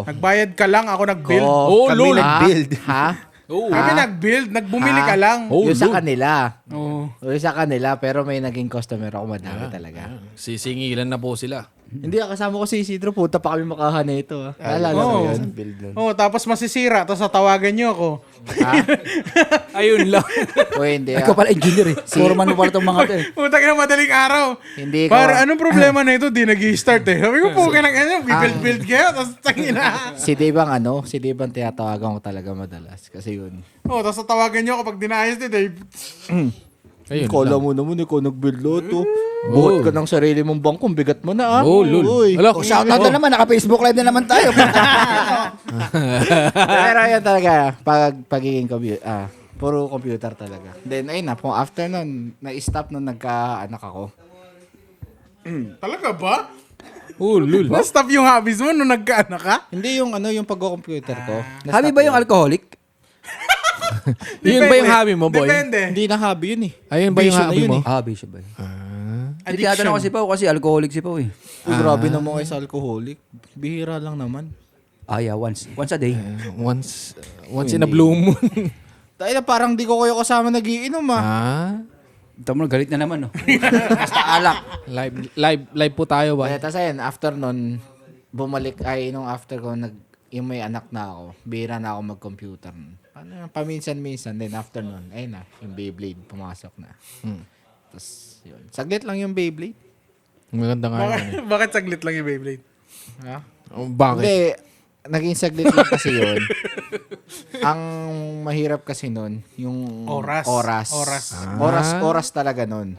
Nagbayad ka lang, ako nag-build. Oh, Kami lol. nag-build. Ha? Oh, Kami nag-build, nagbumili ka lang. Oh, yung sa lol. kanila. Oo. Yung sa kanila, pero may naging customer ako madami talaga. Sisingilan na po sila. Hindi, kasama ko si Isidro. Puta pa kami makahan na ito. Naalala Oo. mo yun? Build nun. Oh, tapos masisira, tapos tatawagan niyo ako. Ha? Ayun lang. O hindi. Ikaw pala engineer eh. Foreman mo pala itong mga to eh. Putang ina, madaling araw. Hindi ko. Para anong problema na ito? Di nag-i-start eh. Sabi ko po, kailangan build kayo, tapos tangina. Si Dave ang tinatawagan ko talaga madalas. Kasi yun. Oh, tapos tatawagan niyo ako pag dinayos ni Dave. Ayun Kala lang. mo naman, ikaw nag-build loto. Buhat ka ng sarili mong bangkong, bigat mo na ah. Oh, lol. Uy. Ala, O, shoutout na naman. Naka-Facebook live na naman tayo. Pero yan talaga, pagiging computer, puro computer talaga. Then ayun na, kung after nun, na-stop nung nagka-anak ako. Talaga ba? Oh, lol. Na-stop yung hobbies mo nung nagkaanak ka? Hindi yung yung pagko-computer ko. Habi ba yung alcoholic? Yun ba yung hobby mo, boy? Depende. Hindi na hobby yun eh. Ayun ba yung Bisyo na hobby yun mo? Ah, bisyo ba yun? Hindi Addiction. tinatanong ko si Pao kasi alcoholic si Pao eh. Uy, grabe naman kayo sa alcoholic. Bihira lang naman. Ah, yeah. Once a day. Once in a blue moon. Dahil parang di ko kayo kasama nagiinom ah. Ah? Ito mo, galit na naman, no? Basta alak. Live po tayo ba? Tapos ayun, after nun, bumalik, nung after ko, yung may anak na ako, bihira na ako mag-computer. Ano, paminsan-minsan, then after nun, ayun na, yung Beyblade, pumasok na. Tapos, yun. Saglit lang yung Beyblade. Maganda nga yun. Bakit saglit lang yung Beyblade? Ha? Oh, bakit? Hindi, naging saglit lang kasi yun. Ang mahirap kasi nun, yung Oras. Oras talaga nun.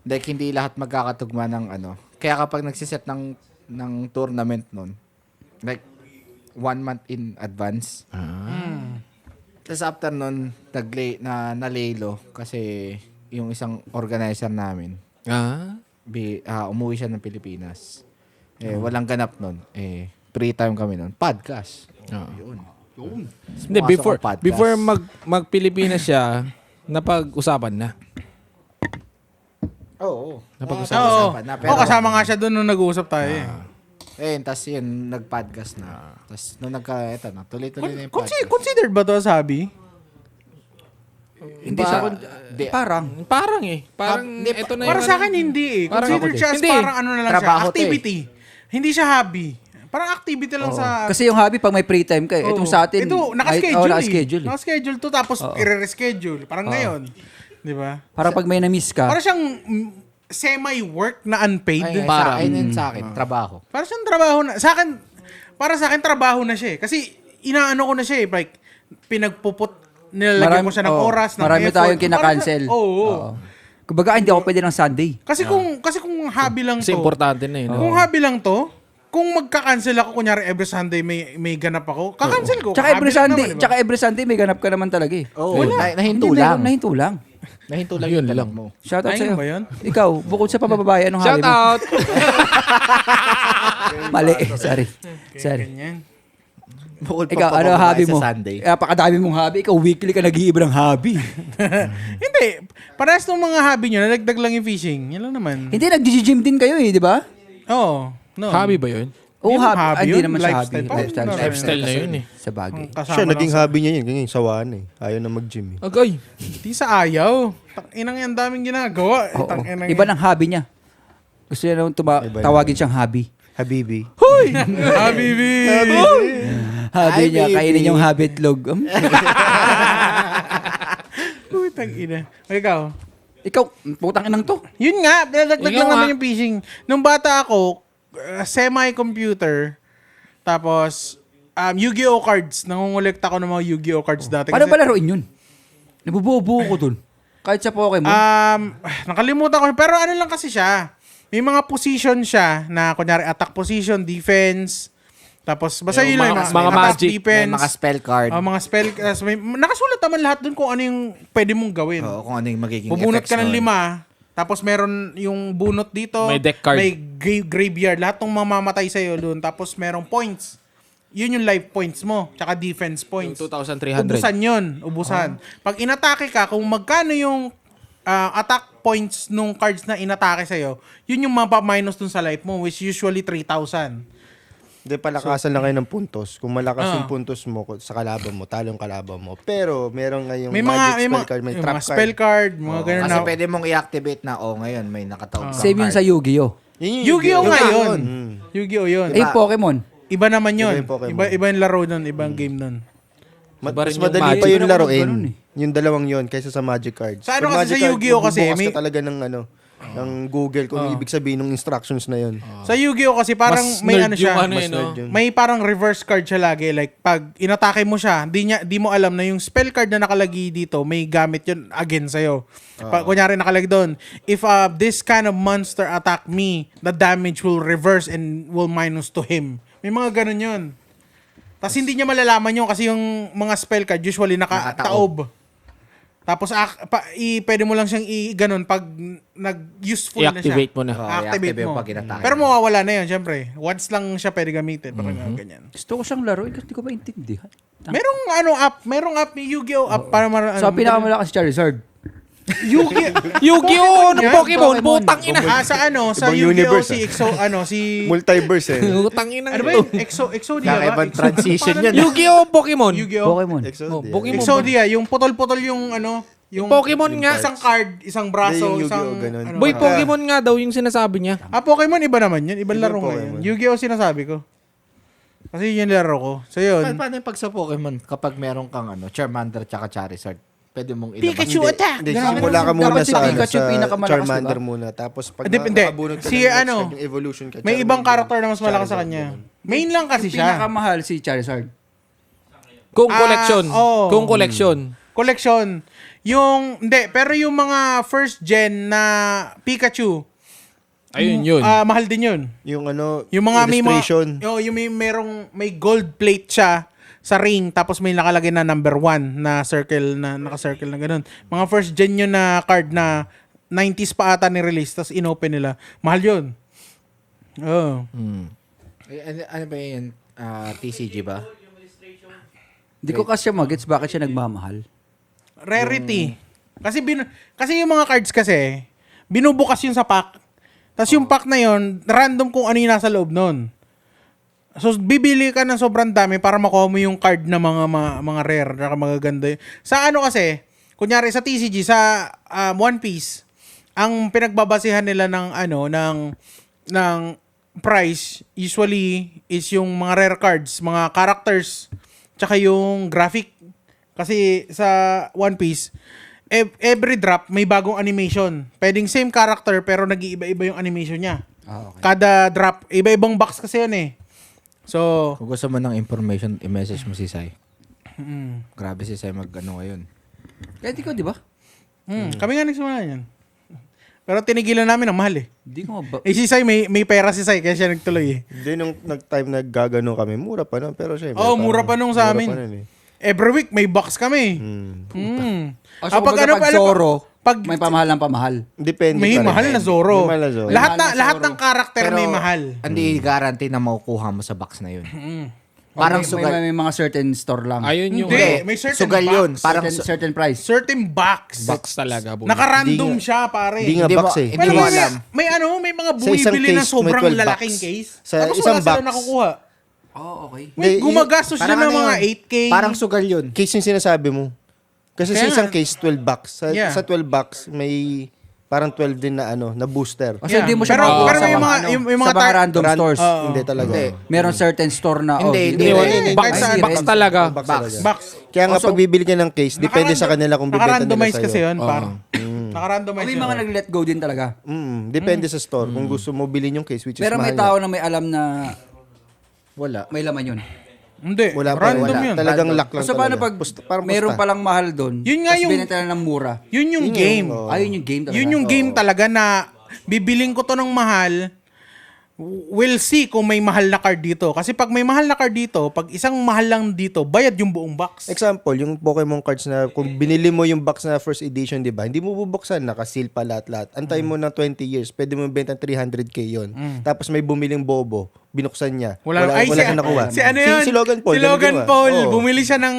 Like, hindi lahat magkakatugma ng ano. Kaya kapag nagsiset ng tournament nun, like, 1 month in advance. Tapos after nun, nalaylo kasi yung isang organizer namin, Ah? umuwi siya ng Pilipinas. Walang ganap nun. Free time kami nun. Podcast. Yun. Hindi, Pumasok ang podcast. before mag-Pilipinas siya, napag-usapan na. Oo. Oo. Na, Oh, kasama nga siya doon nung nag-uusap tayo eh. tas yun, nag-podcast na. Tas nung tuloy-tuloy na yung podcast. Considered ba to as hobby? Hindi sa... Parang. Parang eh. Parang, Hindi, ito na Para yung sa ano. akin, hindi eh. Parang Considered ako siya as din. Hindi. parang ano na lang siya. Trabaho to eh. Activity. Hindi siya hobby. Parang activity lang sa... Kasi yung hobby, pag may free time ka, itong sa atin... Ito, nakaschedule nakaschedule. Nakaschedule to, tapos i-reschedule. Parang ngayon. Di ba? Parang pag may na-miss ka, Parang siyang semi-work na unpaid. Para. Ayun sa akin, trabaho. Parang siyang trabaho na. Para sa akin, trabaho na siya eh. Kasi inaano ko na siya eh. Like, nilalagyan mo siya ng oras, ng marami effort. tayong kinakancel. Oo. Kumbaga, hindi ako pwede ng Sunday. Kasi kung hobby lang Kasi to. importante na yun. Kung hobby lang to, kung magka-cancel ako, kunyari every Sunday may ganap ako, kakancel ko. Tsaka Hobby lang naman, diba? every Sunday may ganap ka naman talaga eh. Oo. Nahinto Hindi, lang. meron, nahinto lang. Nahinto lang Yun yung lang. tanong mo. Shoutout Ayun sa'yo. ba yun? Ikaw, bukod sa papababae, anong hobby Shout mo? out! Mali. Sorry. Ganyan. Bukod Ikaw, pa ano kumakain hobby sa mo? Sunday. Napakadami mong hobby. Ikaw, weekly ka nag-iiba ng hobby. Hindi. Parehas ng mga hobby nyo, nalagdag lang yung fishing. Yan lang naman. Hindi, nag-gym din kayo eh, di ba? Oo. No. Hobby ba yun? Oo, Hindi mo hobby. hobby Hindi yun? naman siya hobby. Lifestyle. Parang Lifestyle. ano, Lifestyle na yun eh. Sa bagay. Kasama Siya, lang naging sa- hobby niya yun. Ganyan, sawa na eh. Ayaw na mag-gym eh. Agay. Di sa ayaw. Inang yan daming ginagawa. Oo. Tang-inang Iba yan. ng hobby niya. Gusto niya naman Iba yun. tawagin siyang hobby. Habibi. Habibi. Hobby Ay, niya, baby. kainin yung habitlog. Putang ina. Ikaw. Ikaw, putang inang to. Yun nga, pinadagdag Ikaw lang nga. naman yung fishing. Nung bata ako, semi-computer, tapos Yu-Gi-Oh cards. Nangungulekta ko ng mga Yu-Gi-Oh cards dati. Paano Kasi, ba laruin yun? Nabubuo ko dun. Kahit sa Pokemon. nakalimutan ko. Pero ano lang kasi siya. May mga position siya na kunyari attack position, defense. Tapos basta yun lang. mga Attack, magic, defense. May mga spell card. Mga spell. Nakasulat naman lahat dun kung ano yung pwede mong gawin. Oo, kung ano yung magiging Bubunot effects ka ng nun. 5. Tapos meron yung bunot dito. May deck card. May graveyard. Lahat ng mamamatay sa'yo doon. Tapos merong points. Yun yung life points mo. Tsaka defense points. 2,300. Ubusan yun. Ubusan. Pag inatake ka, kung magkano yung attack points nung cards na inatake sa'yo, yun yung mapa-minus dun sa life mo, which usually 3,000. Hindi, palakasan lang kayo ng puntos. Kung malakas yung puntos mo sa kalaban mo, talo yung kalaban mo. Pero, meron ngayong May magic mga, spell card, may yung trap mga card. spell card, mga ganun Kasi na. pwede mong i-activate na, ngayon may nakataog kang Same yun card. sa Yu-Gi-Oh! Yun yung Yu-Gi-Oh nga yun. Mm. Yu-Gi-Oh yun. Eh, Pokemon. Iba naman yun. Iba yung Pokemon. Iba yung laro nun. Iba yung game nun. Iba Mas rin yung madali magic. pa yung Hindi na ako laruin. ganun eh. Yung dalawang yun kaysa sa magic cards. Sa ano Pag kasi, magic sa card, Yu-Gi-Oh kasi, magbubukas may- ka talaga ng ng Google kung ibig sabihin ng instructions na yun. Sa Yu-Gi-Oh kasi parang Mas may nerd ano siya. yung ano mas eh, no? nerd yun. May parang reverse card siya lagi. Like, pag inatake mo siya, di mo alam na yung spell card na nakalagay dito, may gamit yun against sa'yo. Kunyari nakalagay doon, if this kind of monster attack me, the damage will reverse and will minus to him. May mga ganun yun. Tapos hindi niya malalaman yun kasi yung mga spell card usually nakataob. Tapos pwede mo lang siyang ganun pag nag-useful na siya. I-activate mo na. Oo, Activate i-activate mo. pag inatake. Pero mawawala na yun, syempre. Once lang siya pwede gamitin. Parang ganyan. Gusto ko siyang laruin kasi hindi ko maintindihan. Merong app, may Yu-Gi-Oh app para So, pinakamalakas si Charizard. Yu-Gi-Oh! Ng Pokemon! Pokemon. Putang ina! sa sa Ibang Yu-Gi-Oh universe, si si Multiverse eh. Putang ina. ano ba yun? Exodia ba? Kakaibang transition yun. Yu-Gi-Oh! Pokemon! Yu-Gi-Oh. Pokemon. Exodia. Pokemon. Exodia, yung putol-putol yung yung Pokemon nga. isang card, isang braso, Hindi, yung isang Yu-Gi-Oh, ganun. Boy, Pokemon nga daw yung sinasabi niya. Pokemon iba naman yun. Ibang Ibang laro nga yun. Pokemon. Yu-Gi-Oh sinasabi ko. Kasi yun yung laro ko. So yun. Paano yung pag sa Pokemon, kapag meron kang Charmander tsaka Charizard, pwede mong ilabas. Pikachu attack! Hindi, Grabe simula ka naman. muna Dapat si sa, Pikachu sa pinakamalakas, Charmander diba? muna. Tapos pag Hindi. nakabunot ka Si ng next ano, card, yung evolution ka. May ibang Charmander, karakter na mas malakas sa Charizard, kanya. ganun. Main lang kasi Yung siya. pinakamahal si Charizard. Kung collection. oo. Kung collection. Collection. Pero yung mga first gen na Pikachu, Ayun yun. mahal din yun. Yung Yung mga illustration. may gold plate siya sa ring tapos may nakalagay na number 1 na circle na naka-circle na ganun. Mga first gen yun na card na 90s pa ata ni-release tapos inopen nila. Mahal yun. Oh. Ano ba yun? TCG ba? Hindi ko kasi magets bakit siya nagmamahal. Rarity. Kasi yung mga cards kasi binubukas yun sa pack. Tapos yung pack na yun, random kung ano yung nasa loob nun. So, bibili ka ng sobrang dami para makuha mo yung card na mga rare, na magaganda. Sa ano kasi, kunyari sa TCG, sa One Piece, ang pinagbabasehan nila ng price, usually, is yung mga rare cards, mga characters, tsaka yung graphic. Kasi sa One Piece, every drop may bagong animation. Pwedeng same character pero nag-iiba-iba yung animation niya. Okay. Kada drop, iba-ibang box kasi yan eh. So, Kung gusto mo ng information, i-message mo si Sai. Grabe si Sai ngayon. Kahit ikaw, di ba? kami nga nagsimula yan. Pero tinigilan namin ang mahal eh. Hindi ko Si Sai, may pera si Sai kaya siya nagtuloy eh. Hindi, nung time na gagano kami, mura pa nun. Pero syempre. Mura pa nung sa amin. Every week may box kami. O, so, pag Zoro, pag may pamahal ng pamahal. Depende may pa rin. mahal na Zoro. May mahal na Zoro. Lahat May mahal na lahat Zoro. ng karakter may mahal. Hindi guarantee na makukuha mo sa box na yun. Parang may, sugal. may mga certain store lang. Ayun yung Hindi, may certain Sugal box. yun. Parang certain price. Certain box. box talaga. bumili. Naka-random Hindi nga- siya, pare. Hindi nga Hindi box mo- eh. hindi Pero mo may, alam. may mga Sa isang bumibili na case, may sobrang 12 lalaking bucks. case. Sa Tapos isang wala sila box. nakukuha. Oh, okay. May Hindi, gumagastos siya Parang ng ano mga yun? 8K. Parang sugal yun. Case yung sinasabi mo. Kasi sa Kaya isang nga. case, 12 bucks. Yeah. Sa 12 bucks, may parang 12 din na na booster. Kasi hindi mo siya Pero- makukuha pero sa may mga, mga- ano, yung mga sa mga tar- random stores. Hindi talaga. Hindi. Meron certain store na, Hindi, dito. hindi. Box, Kahit sa- box talaga. Box Box. talaga. Box. Kaya nga Also, pag bibili ka ng case, depende sa kanila kung bibenta nila Naka-randomize sa'yo. kasi yun, par. Naka-randomize May yun. mga nag-let go din talaga. Depende sa store. Kung gusto mo bilhin yung case, which is Pero may mahal tao na may alam na Wala. may laman yun. Hindi, Wala pa. random Wala. yun. Talagang lock lang So paano talaga. pag Parang meron pusta. palang mahal doon, Yun nga tapos yung- binenta na ng mura. Yun yung game. Ayun yung game talaga. Yun yung game talaga na bibiling ko to ng mahal, we'll see kung may mahal na card dito. Kasi pag may mahal na card dito, pag isang mahal lang dito, bayad yung buong box. Example, yung Pokemon cards na kung binili mo yung box na first edition, di ba? Hindi mo bubuksan, naka-seal pa lahat-lahat. Antay mo ng 20 years, pwede mo benta 300k yun. Tapos may bumiling bobo, binuksan niya. Wala siyang nakuha. Si ano yun? Si Logan Paul. Si Logan ganun ginawa. Paul. Oo. Bumili siya ng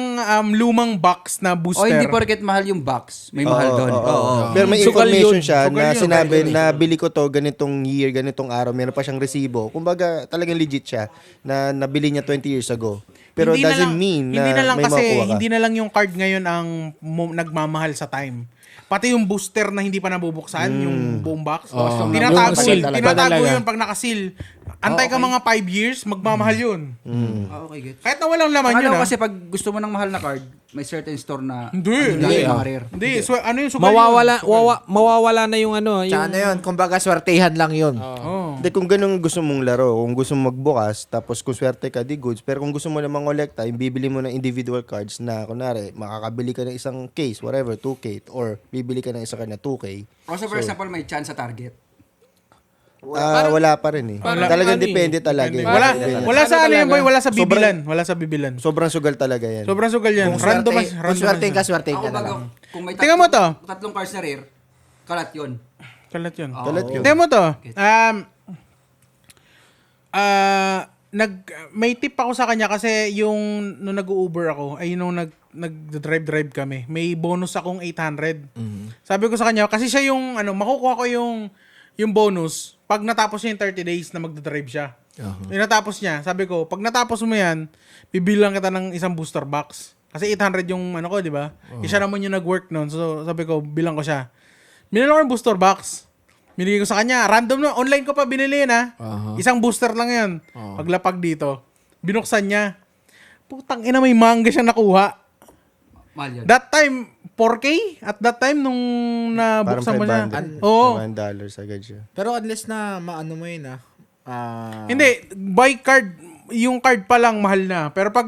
lumang box na O booster. hindi porket mahal yung box, may mahal doon. Oo. Pero may Sugal information yun. siya Sugal na yun. sinabi na bili ko to ganitong year, ganitong araw, meron pa siyang resibo. Kumbaga, talagang legit siya na nabili niya 20 years ago. Pero Hindi na doesn't lang- mean na hindi na lang may kasi makuha ka. hindi na lang yung card ngayon ang nagmamahal sa time. Pati yung booster na hindi pa nabubuksan, yung buong box. Yung sealed pa Tinatago talaga. yun pag nakasil. Antay ka mga 5 years, magmamahal yun. Ah, okay, get. Kahit na walang laman yun. Akala ko ah. kasi pag gusto mo ng mahal na card, may certain store na Hindi. mga rare. Hindi. So, ano yung sugal yun? Mawawala na yung ano. Yung, Tsaka ano yun, kumbaga swertehan lang yun. Oh. Hindi, kung ganun gusto mong laro, kung gusto mong magbukas, tapos kung swerte ka, di goods. Pero kung gusto mo namang kolekta, yung bibili mo ng individual cards na, kunwari, makakabili ka ng isang case, whatever, 2K, or bibili ka ng isa ka na 2K. O so for example, may chance sa target. Wala pa rin eh. Talagang ano eh. depende talaga. eh. Wala, Depende. wala sa ano yan, boy. Wala sa Sobrang- bibilan. Wala sa bibilan. Sobrang sugal talaga yan. Sobrang sugal yan. Kung Randomize swertehin ka, swertehin Ako ka na bago, lang. kung may Tingnan mo to. tatlong cards na rare, kalat yun. Kalat yun. Kalat yun. Tingnan mo to. May tip ako sa kanya kasi yung nung nag-Uber ako, ay nung nag-drive kami, may bonus akong 800. Sabi ko sa kanya, kasi siya yung, makukuha ko yung bonus pag natapos niya yung 30 days na magdadrive siya. Yung natapos niya, sabi ko, pag natapos mo yan, bibilang kita ng isang booster box. Kasi 800 yung ko, di ba? Isa naman yung nag-work noon. So, sabi ko, bilang ko siya. Binili ko yung booster box. Binigay ko sa kanya. Random na. Online ko pa binili yun, ha? Isang booster lang yun. Paglapag dito. Binuksan niya. Putang ina, may manga siya nakuha. Mahal yun. That time, 4K? At that time, nung Parang nabuksan mo siya. 500. Oo. $5 agad siya. Pero unless na maano mo yun Hindi, by card, yung card pa lang mahal na. Pero pag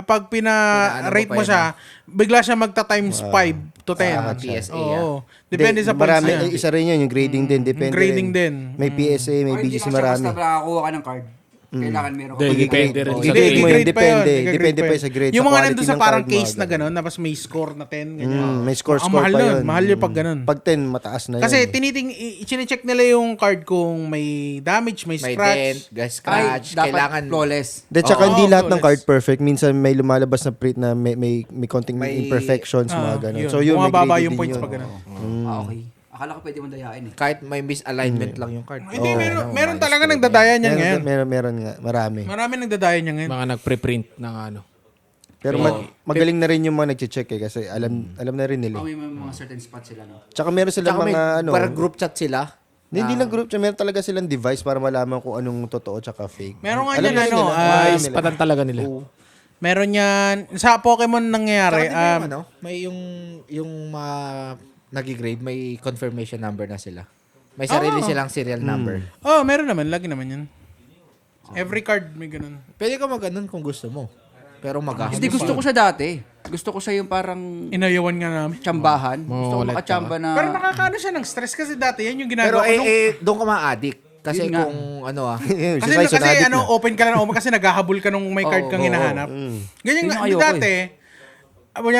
pag pina-rate Pinaano mo mo pa siya, bigla siya magta times 5 to 10. PSA, Oo. Depende sa points marami, niya. isa rin yun, yung grading din. Depende Grading din. May PSA, may O hindi BGC lang siya marami. basta nakakuha ka ng card. Kailangan meron ka. Depende rin Hindi, sa Grade grade. mo yun, Gigrade pa yun. depende. Gigrade Depende pa yun. sa grade, Yung sa mga quality nandun sa ng parang card, case mga na gano'n, tapos may score na 10, ganyan. may score Ang mahal pa nun. yun. Mahal yun pag gano'n. Pag 10, mataas na yun. Kasi i-check nila yung card kung may damage, may May scratch. dent, gas Ay, scratch, dapat kailangan flawless. De, tsaka Oo, hindi lahat ng flawless. card perfect. Minsan may lumalabas na print na may konting May- imperfections, mga gano'n. Yun. So yun, may Bumababa grading yung din points yun. pag gano'n. Ah, okay. Akala ko pwede mong dayain eh. kahit may misalignment lang yung card. Hindi, meron talaga nagdadaya niyan ngayon. Meron nga, marami. Marami nagdadaya niyan ngayon. Mga nagpre-print ng ano. Pero magaling na rin yung mga nagche-check eh kasi alam na rin nila. Oh, may mga certain spots sila, no? Tsaka meron silang Tsaka may mga parang group chat sila. Hindi lang group chat, meron talaga silang device para malaman kung anong totoo tsaka fake. Meron nga Alam yan, na rin nila. Ay, Alam nila. patan talaga nila. Meron yan. Sa Pokemon nangyayari, Tsaka di ba may yung mga nag-grade, may confirmation number na sila. May sarili silang serial number. meron naman. Lagi naman yan. Every card may ganun. Pwede ka mag-ganun kung gusto mo. Pero mag Hindi, gusto ko siya dati. Gusto ko siya yung parang Inayawan nga namin. tsambahan. Gusto ko Mawawala makachamba na... Pero nakakaano siya ng stress kasi dati yan yung Pero ginagawa ko. nung- doon ka ma-addict. Kasi Yun nga. kung Yun, si Kasi, Faison kasi addict na. open ka lang open kasi naghahabol ka nung may card kang hinahanap. Ganyan Yun nga, ang ayoko dati,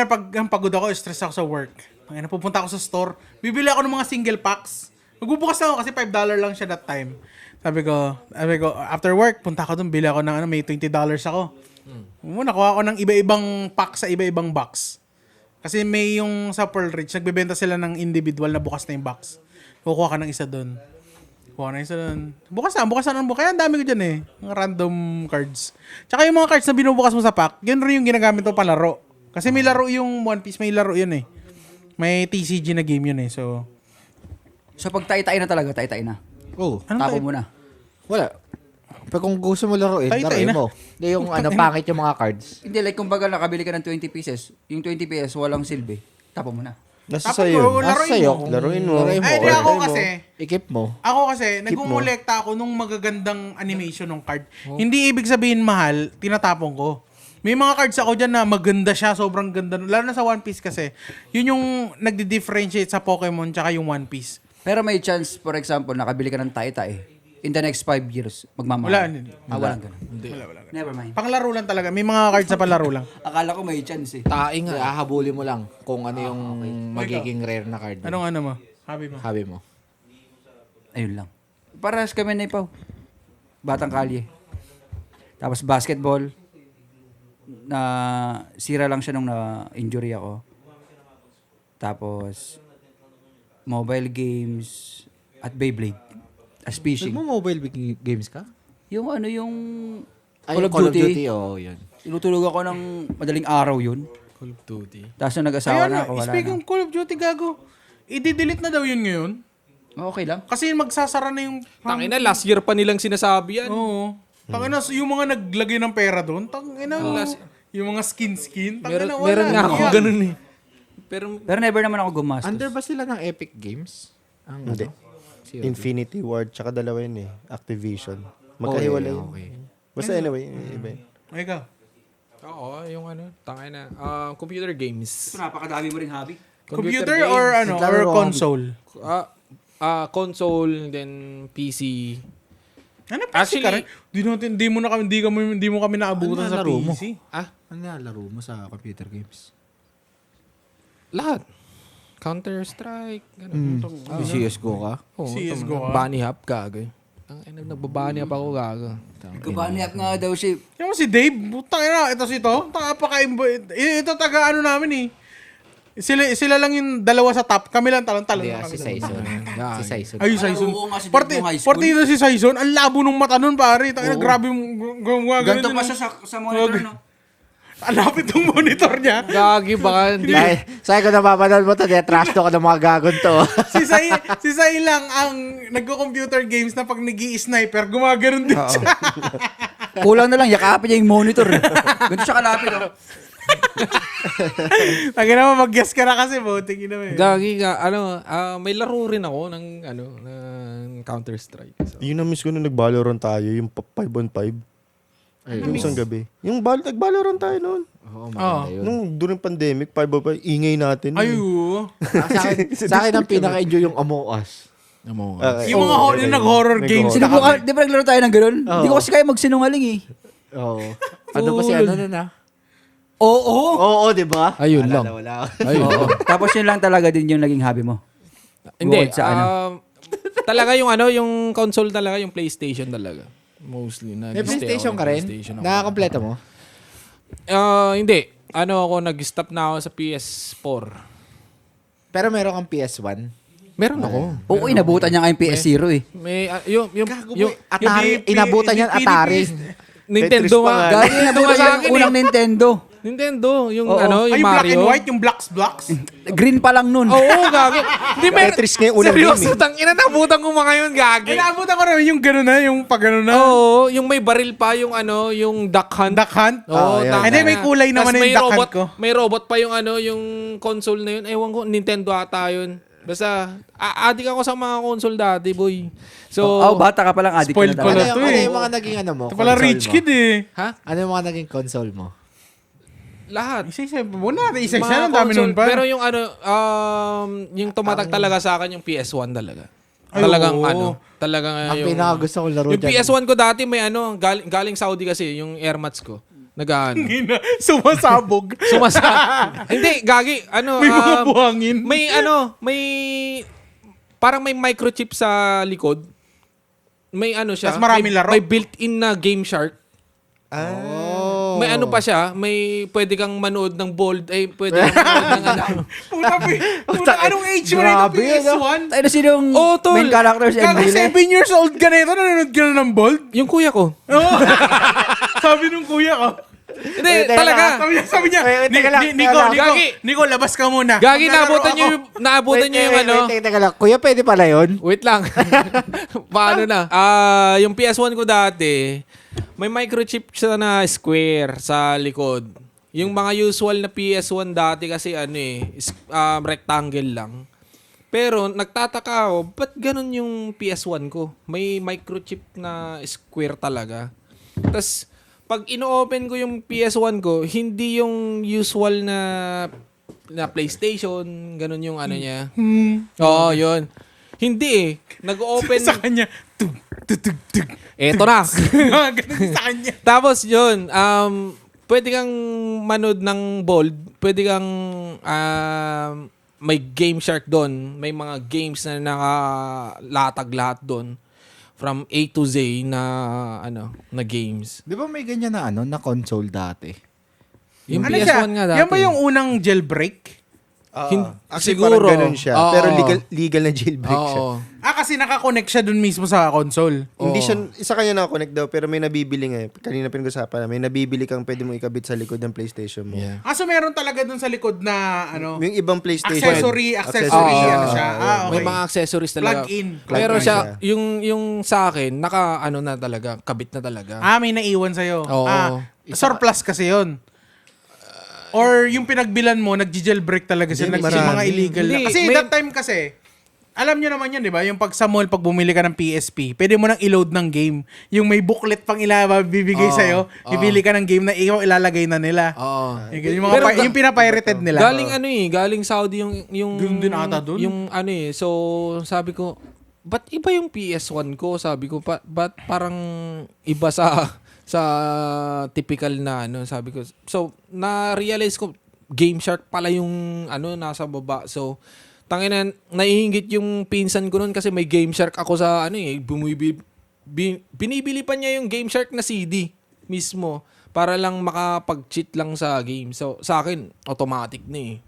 pag pagod ako, stress ako sa work. Pag napupunta ako sa store, bibili ako ng mga single packs. Magbubukas ako kasi $5 lang siya that time. Sabi ko, after work, punta ako doon, bili ako ng may $20 ako. Nakuha ko ng iba-ibang pack sa iba-ibang box. Kasi may yung sa Pearl Ridge, nagbebenta sila ng individual na bukas na yung box. Kukuha ka ng isa doon. Bukas na. Kaya ang dami ko dyan mga random cards. Tsaka yung mga cards na binubukas mo sa pack, yun rin yung ginagamit mo palaro. Kasi may laro yung One Piece, may laro yun May TCG na game yun So pag tay-tay na talaga, tay-tay na. Oh, anong Tapo type? mo na. wala. Pero kung gusto mo laruin, Tay-tay laruin na. mo. Hindi yung pangit yung mga cards. Hindi, like kumbaga nakabili ka ng 20 pieces. Yung 20 pieces, walang silbi. Tapo mo na. Nasa Tapos sa'yo. mo, Nasa laruin sa'yo. mo. Kung Laruin mo. Laruin mo. Ay, di or ako kasi, ikip mo. nagmumulekta ako nung magagandang animation ng card. Hindi ibig sabihin mahal, tinatapon ko. May mga cards ako dyan na maganda siya, sobrang ganda. Lalo na sa One Piece kasi. Yun yung nagdi-differentiate sa Pokemon tsaka yung One Piece. Pero may chance, for example, nakabili ka ng tay-tay. In the next 5 years, magmamahal. Wala. Walang ganun. Wala. Never mind. Panglaro lang talaga. May mga cards sa palaro lang. Akala ko may chance Taing nga, hahabulin mo lang kung ano yung magiging rare na card. Anong ano mo? Habi mo. Habi mo. Ayun lang. Paras kami na ipaw. Batang kalye. Tapos basketball. Na sira lang siya nung na-injury ako. Tapos mobile games at Beyblade. As fishing. Nagmo-mobile games ka? Yung yung Ay, Call of Call of Duty. Duty, oo, yun. Tinutulog ako ng madaling araw yun. Call of Duty. Tapos nung nag-asawa Ayun, na ako, wala speaking na. of Call of Duty, gago. I-delete na daw yun ngayon. Okay lang. Kasi magsasara na yung... Tangina, last year pa nilang sinasabi yan. Oo. Tangina, yung mga naglagay ng pera doon, tangina, yung mga skin, tangina, wala. Meron nga ako Yan. ganun Pero never naman ako gumastos. Under ba sila ng Epic Games? Ang Hindi. COD? Infinity Ward, tsaka dalawa yun Activision. Magkahiwalay. Okay. Basta anyway, iba yun. Ikaw. Oo, yung tangina. Computer games. Napakadami mo ring hobby. Computer or Naglaro or ako. console? Console, then PC. Ano PC ka rin? Di mo kami naabutan sa laro mo? PC. Ano laro mo sa computer games? Lahat. Counter-Strike. Ganun. CSGO ka? CS:GO, Bunny hop, gago. Nagbabunny up ako, gago. Kabaniyak nga daw siya. Yung si Dave, butang ina, ito si to. Ito taga ano namin Sila lang yung dalawa sa top. Kami lang talon-talon Hindi, na kami. si Saison. Si Saison. Ay, Saison. Oo nga, si Dave nung high school. Partida si Saison. Ang labo nung mata nun, pare. Tangina, grabe yung Ganto pa siya sa monitor, no? Ang lapit ng monitor niya. Gagi, baka hindi. Dahil, sa'yo ko napapanood mo to, trash to ka ng mga gagon to. si Sai lang ang nagko-computer games na pag nag-i-sniper, gumaganon din siya. Kulang na lang, yakapin niya yung monitor. Ganto siya kalapit, no? Tangin naman, mag-guess ka na kasi, buting ina mo Gagi ka, may laro rin ako ng Counter-Strike. So, Yun na miss ko nung nag-Valorant tayo, yung 5-on-5. Yung isang gabi. Yung nag-Valorant tayo noon. Oo, maganda yun. Nung during pandemic, 5-on-5, ingay natin. Ay, oo. Sa akin ang pinaka-enjoy yung Among Us. Yung mga yung nag-horror games. Sinubukan, di ba naglaro tayo ng gano'n? Hindi ko kasi kaya magsinungaling eh. Oo. Ano ba si ano na? Oo. Oo, di ba? Ayun lang. Wala. Oo. Tapos yun lang talaga din yung naging hobby mo. Hindi, Bukod sa talaga yung console talaga, yung PlayStation talaga. Mostly. May PlayStation ka rin? Nakakompleto mo? Hindi. Nag-stop na ako sa PS4. Pero meron kang PS1? Meron ako. Oo, inabutan niya nga yung PS0 eh. May, yung Atari, inabutan yan Atari. Nintendo Tetris pa nga. nga. Gagi, inabutan niya yung unang Nintendo. Nintendo, yung Oo. yung Ay, black and Mario. white, yung blocks. Green pa lang nun. Oo, gagi. Hindi, Tetris nga yung unang game seryoso, tangina, nabutan ko mga yun, gagi. Ay, naabutan ko rin yung gano'n na, yung pag gano'n na. Oo, yung may baril pa, yung yung Duck Hunt. Duck Hunt. Oo, yeah. tangina. Hindi, may kulay naman Tas na yung may Duck Hunt robot, ko. May robot pa yung yung console na yun. Ewan ko, Nintendo ata yun. Basta, adik ako sa mga console dati, boy. So, Bata ka palang addict Spoiled ka ko na na talaga. to Ano eh. yung mga naging ano mo? Ito pala console rich mo? kid eh. ha? Ano yung mga naging console mo? Lahat. Isa-isa muna. Isa-isa Mga ang dami console. nun pa. Pero yung yung tumatak talaga sa akin yung PS1 talaga. Ay, Talagang oo. talagang Ang yung pinaka gusto kong laro yung dyan. PS1 ko dati may galing Saudi kasi yung air mats ko. Sumasabog. Hindi, gagi. May mga buhangin. May parang may microchip sa likod. May siya. Tas maraming laro? May built-in na Game Shark. may ano pa siya, may pwede kang manood ng bold, pwede kang manood ng ano. Puta, anong age mo na ito? Grabe, PS1? Tayo na sinong Oh, tol. main character si Kaka Enrile? 7 years old ka na ito, nanonood ka na ng Bold? Yung kuya ko. Oo. Sabi nung kuya ko. Hindi, Teka talaga. Sabi niya, Wait, teka lang, Nico, teka lang. Gagi. Nico, labas ka muna. Gagi, Maglalaro naabutan niyo yung ano. Wait, teka lang. Kuya, pwede pala yun? Wait lang. Paano na? Yung PS1 ko dati, may microchip siya na square sa likod. Yung mga usual na PS1 dati kasi rectangle lang. Pero nagtataka ako, ba't ganun yung PS1 ko? May microchip na square talaga. Tapos, pag ino-open ko yung PS1 ko, hindi yung usual na PlayStation, ganun yung ano niya. Oo, yun. Hindi Nag-open. Sa kanya, tug, tug, tug, tug. Eto na. Ganun sa kanya. Tapos yun, pwede kang manood ng Bold. Pwede kang may Game Shark doon. May mga games na nakalatag lahat doon. From A to Z na na games. Di ba may ganyan na na console dati? Yung Ano PS1 siya? nga dati. Yan ba yung unang jailbreak? Actually, siguro. parang ganun siya. Oo. Pero legal na jailbreak siya. Oo. Kasi nakakonect siya dun mismo sa console. Hindi siya, isa kanya nakakonect daw, pero may nabibili nga. Kanina pinag-usapan na, may nabibili kang pwede mo ikabit sa likod ng PlayStation mo. Yeah. So meron talaga dun sa likod na Yung ibang PlayStation. accessory, siya. ano siya. Okay. May mga accessories talaga. Plug-in. Pero Plug-in siya, siya. yung sa akin, na talaga, kabit na talaga. May naiwan sa'yo. Oo. Surplus kasi yun. Or yung pinagbilan mo, nag-jailbreak talaga siya. Hindi, Yung mga marami. illegal na. Hindi, Kasi may- that time kasi, alam nyo naman yun, di ba? Yung pag sa mall, pag bumili ka ng PSP, pwede mo nang i-load ng game. Yung may booklet pang bibigay sa'yo, bibili ka ng game na ikaw ilalagay na nila. Oo. Yung, mga Pero yung pinapirated nila. Galing Saudi yung Ganun din ata dun? Yung so sabi ko, ba't iba yung PS1 ko? Sabi ko, ba't parang iba sa typical na sabi ko. So, na-realize ko, Game Shark pala yung nasa baba. So, tangina, naiingit yung pinsan ko nun kasi may Game Shark ako sa binibili pa niya yung Game Shark na CD mismo para lang makapag-cheat lang sa game. So, sa akin, automatic na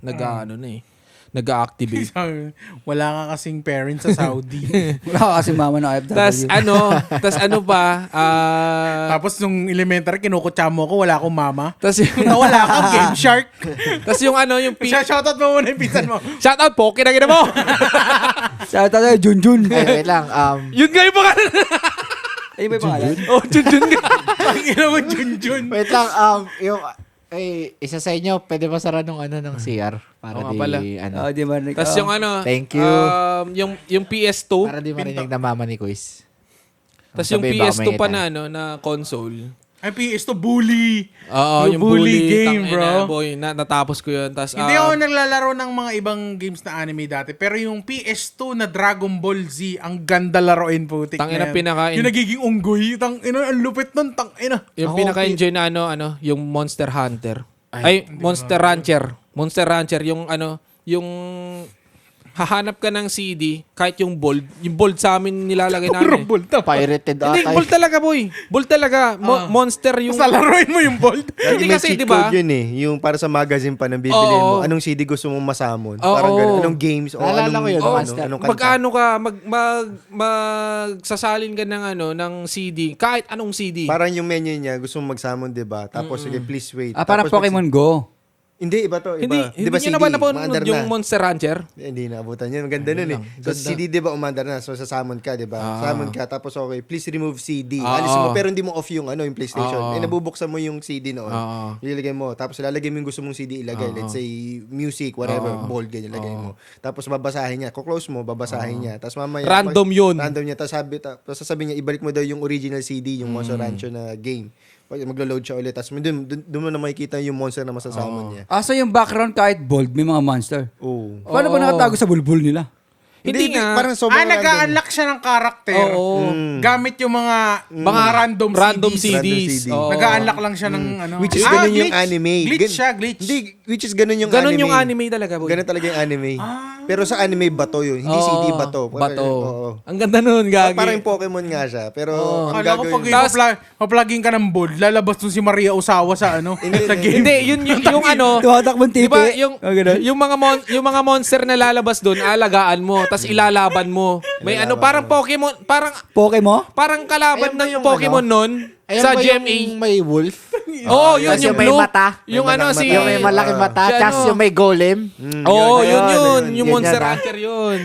nag-activate. Wala ka kasing parents sa Saudi. Wala ka kasi mama na OFW. Tas pa, Tapos nung elementary, kinukutsa mo ko, wala akong mama. tas Wala kang Game Shark. tas yung yung Shoutout mo muna yung pinsan mo. shoutout po, kinagina mo! Sa tayo, Junjun. Wait lang. Yun nga yung pangalan. Ay, may pangalan. Oh, Junjun ka. Pangina mo, Junjun. Wait lang. Isa sa inyo, pwede ba sara ng ng CR? Para Oo nga di, pala. Di ba? Tas yung Thank you. yung PS2. Para di marinig na mama ni Quiz. Tas yung Sabi, baka PS2 may pa kita. na console. Ay, PS to bully. Oo, Yung bully game, tangina, bro. boy, natapos ko yun. Tas, Hindi ako naglalaro ng mga ibang games na anime dati. Pero yung PS2 na Dragon Ball Z, ang ganda laruin, putik Tangina, na yan. Yung nagiging unggoy. Ang lupit nun, tangina. yung Ako, pinaka-enjoy na yung Monster Hunter. Monster Rancher. Monster Rancher, yung yung hahanap ka ng CD, kahit yung bold sa amin nilalagay namin. Pirated Hindi, ata. bold talaga, boy. Bold talaga. Monster yung... Basta laruin mo yung Bolt. Hindi May kasi, cheat di ba? code yun Yung para sa magazine pa nang bibili Oo. mo. Anong CD gusto mong masamon? Oo. Parang ganun. Anong games? O Naalala anong, ko yun, anong, Monster. anong kanta? Magkano ka, magsasalin ka ng ng CD, kahit anong CD. Parang yung menu niya, gusto mong magsamon, di ba? Tapos, sige, please wait. Parang Tapos, Pokemon Go. Hindi, iba to. Iba. Hindi Di ba nyo na ba napanood Maandar yung na. Monster Rancher? Hindi, naabutan yun. Maganda nun lang. So, Ganda. CD, di ba, umandar na. So, sasamon ka, di ba? Samon ka, tapos, okay, please remove CD. Ah, Alis mo, ah. pero hindi mo off yung, yung PlayStation. Nabubuksan mo yung CD noon. Ah. Ilalagay mo. Tapos, ilalagay mo yung gusto mong CD ilagay. Let's say, music, whatever, bold, ganyan, ilagay mo. Tapos, babasahin niya. Kuklose mo, babasahin niya. Tapos, mamaya. Random yun. Random niya. Tapos, sasabihin niya, ibalik mo daw yung original CD, yung Monster Rancho na game. Maglo-load siya ulit. Tapos, doon mo na makikita yung monster na masasamon niya. So yung background kahit bold, may mga monster. Oo. Paano ba nakatago sa bulbul nila? Hindi nga. Parang sobrang random. nag-a-unlock siya ng character. Oo. Gamit yung mga random Random CDs. CDs. CD. Oo. Nag-a-unlock lang siya ng ano. Which is ganun yung glitch. anime. Glitch siya, glitch. Hindi, which is ganun yung Ganon anime. yung anime talaga, boy. Ganun talaga yung anime. Pero sa anime, bato yun. Hindi Oo, CD, bato. Bato. Oo. Ang ganda nun, gagi. Parang yung Pokemon nga siya. Pero ang Kala ko pag gagawin... ipa-plugin ka ng board, lalabas dun si Maria Osawa sa ano, sa game. Hindi, yung ano, Tumatakbong di tipi. ba, yung mga monster na lalabas doon, alagaan mo, tas ilalaban mo. May ano, parang Pokemon, Pokemon? parang kalaban Ayun ba ng yung Pokemon nun Ayun sa ba GMA. yung may wolf? Oo, yun, Tapos yung may blue. mata. Yung May ano, mata. si... Yung may malaking mata, si tapos ano. yung may golem. Oo, yun. yun. Yung Yun Monster yan, ah. Hunter yun.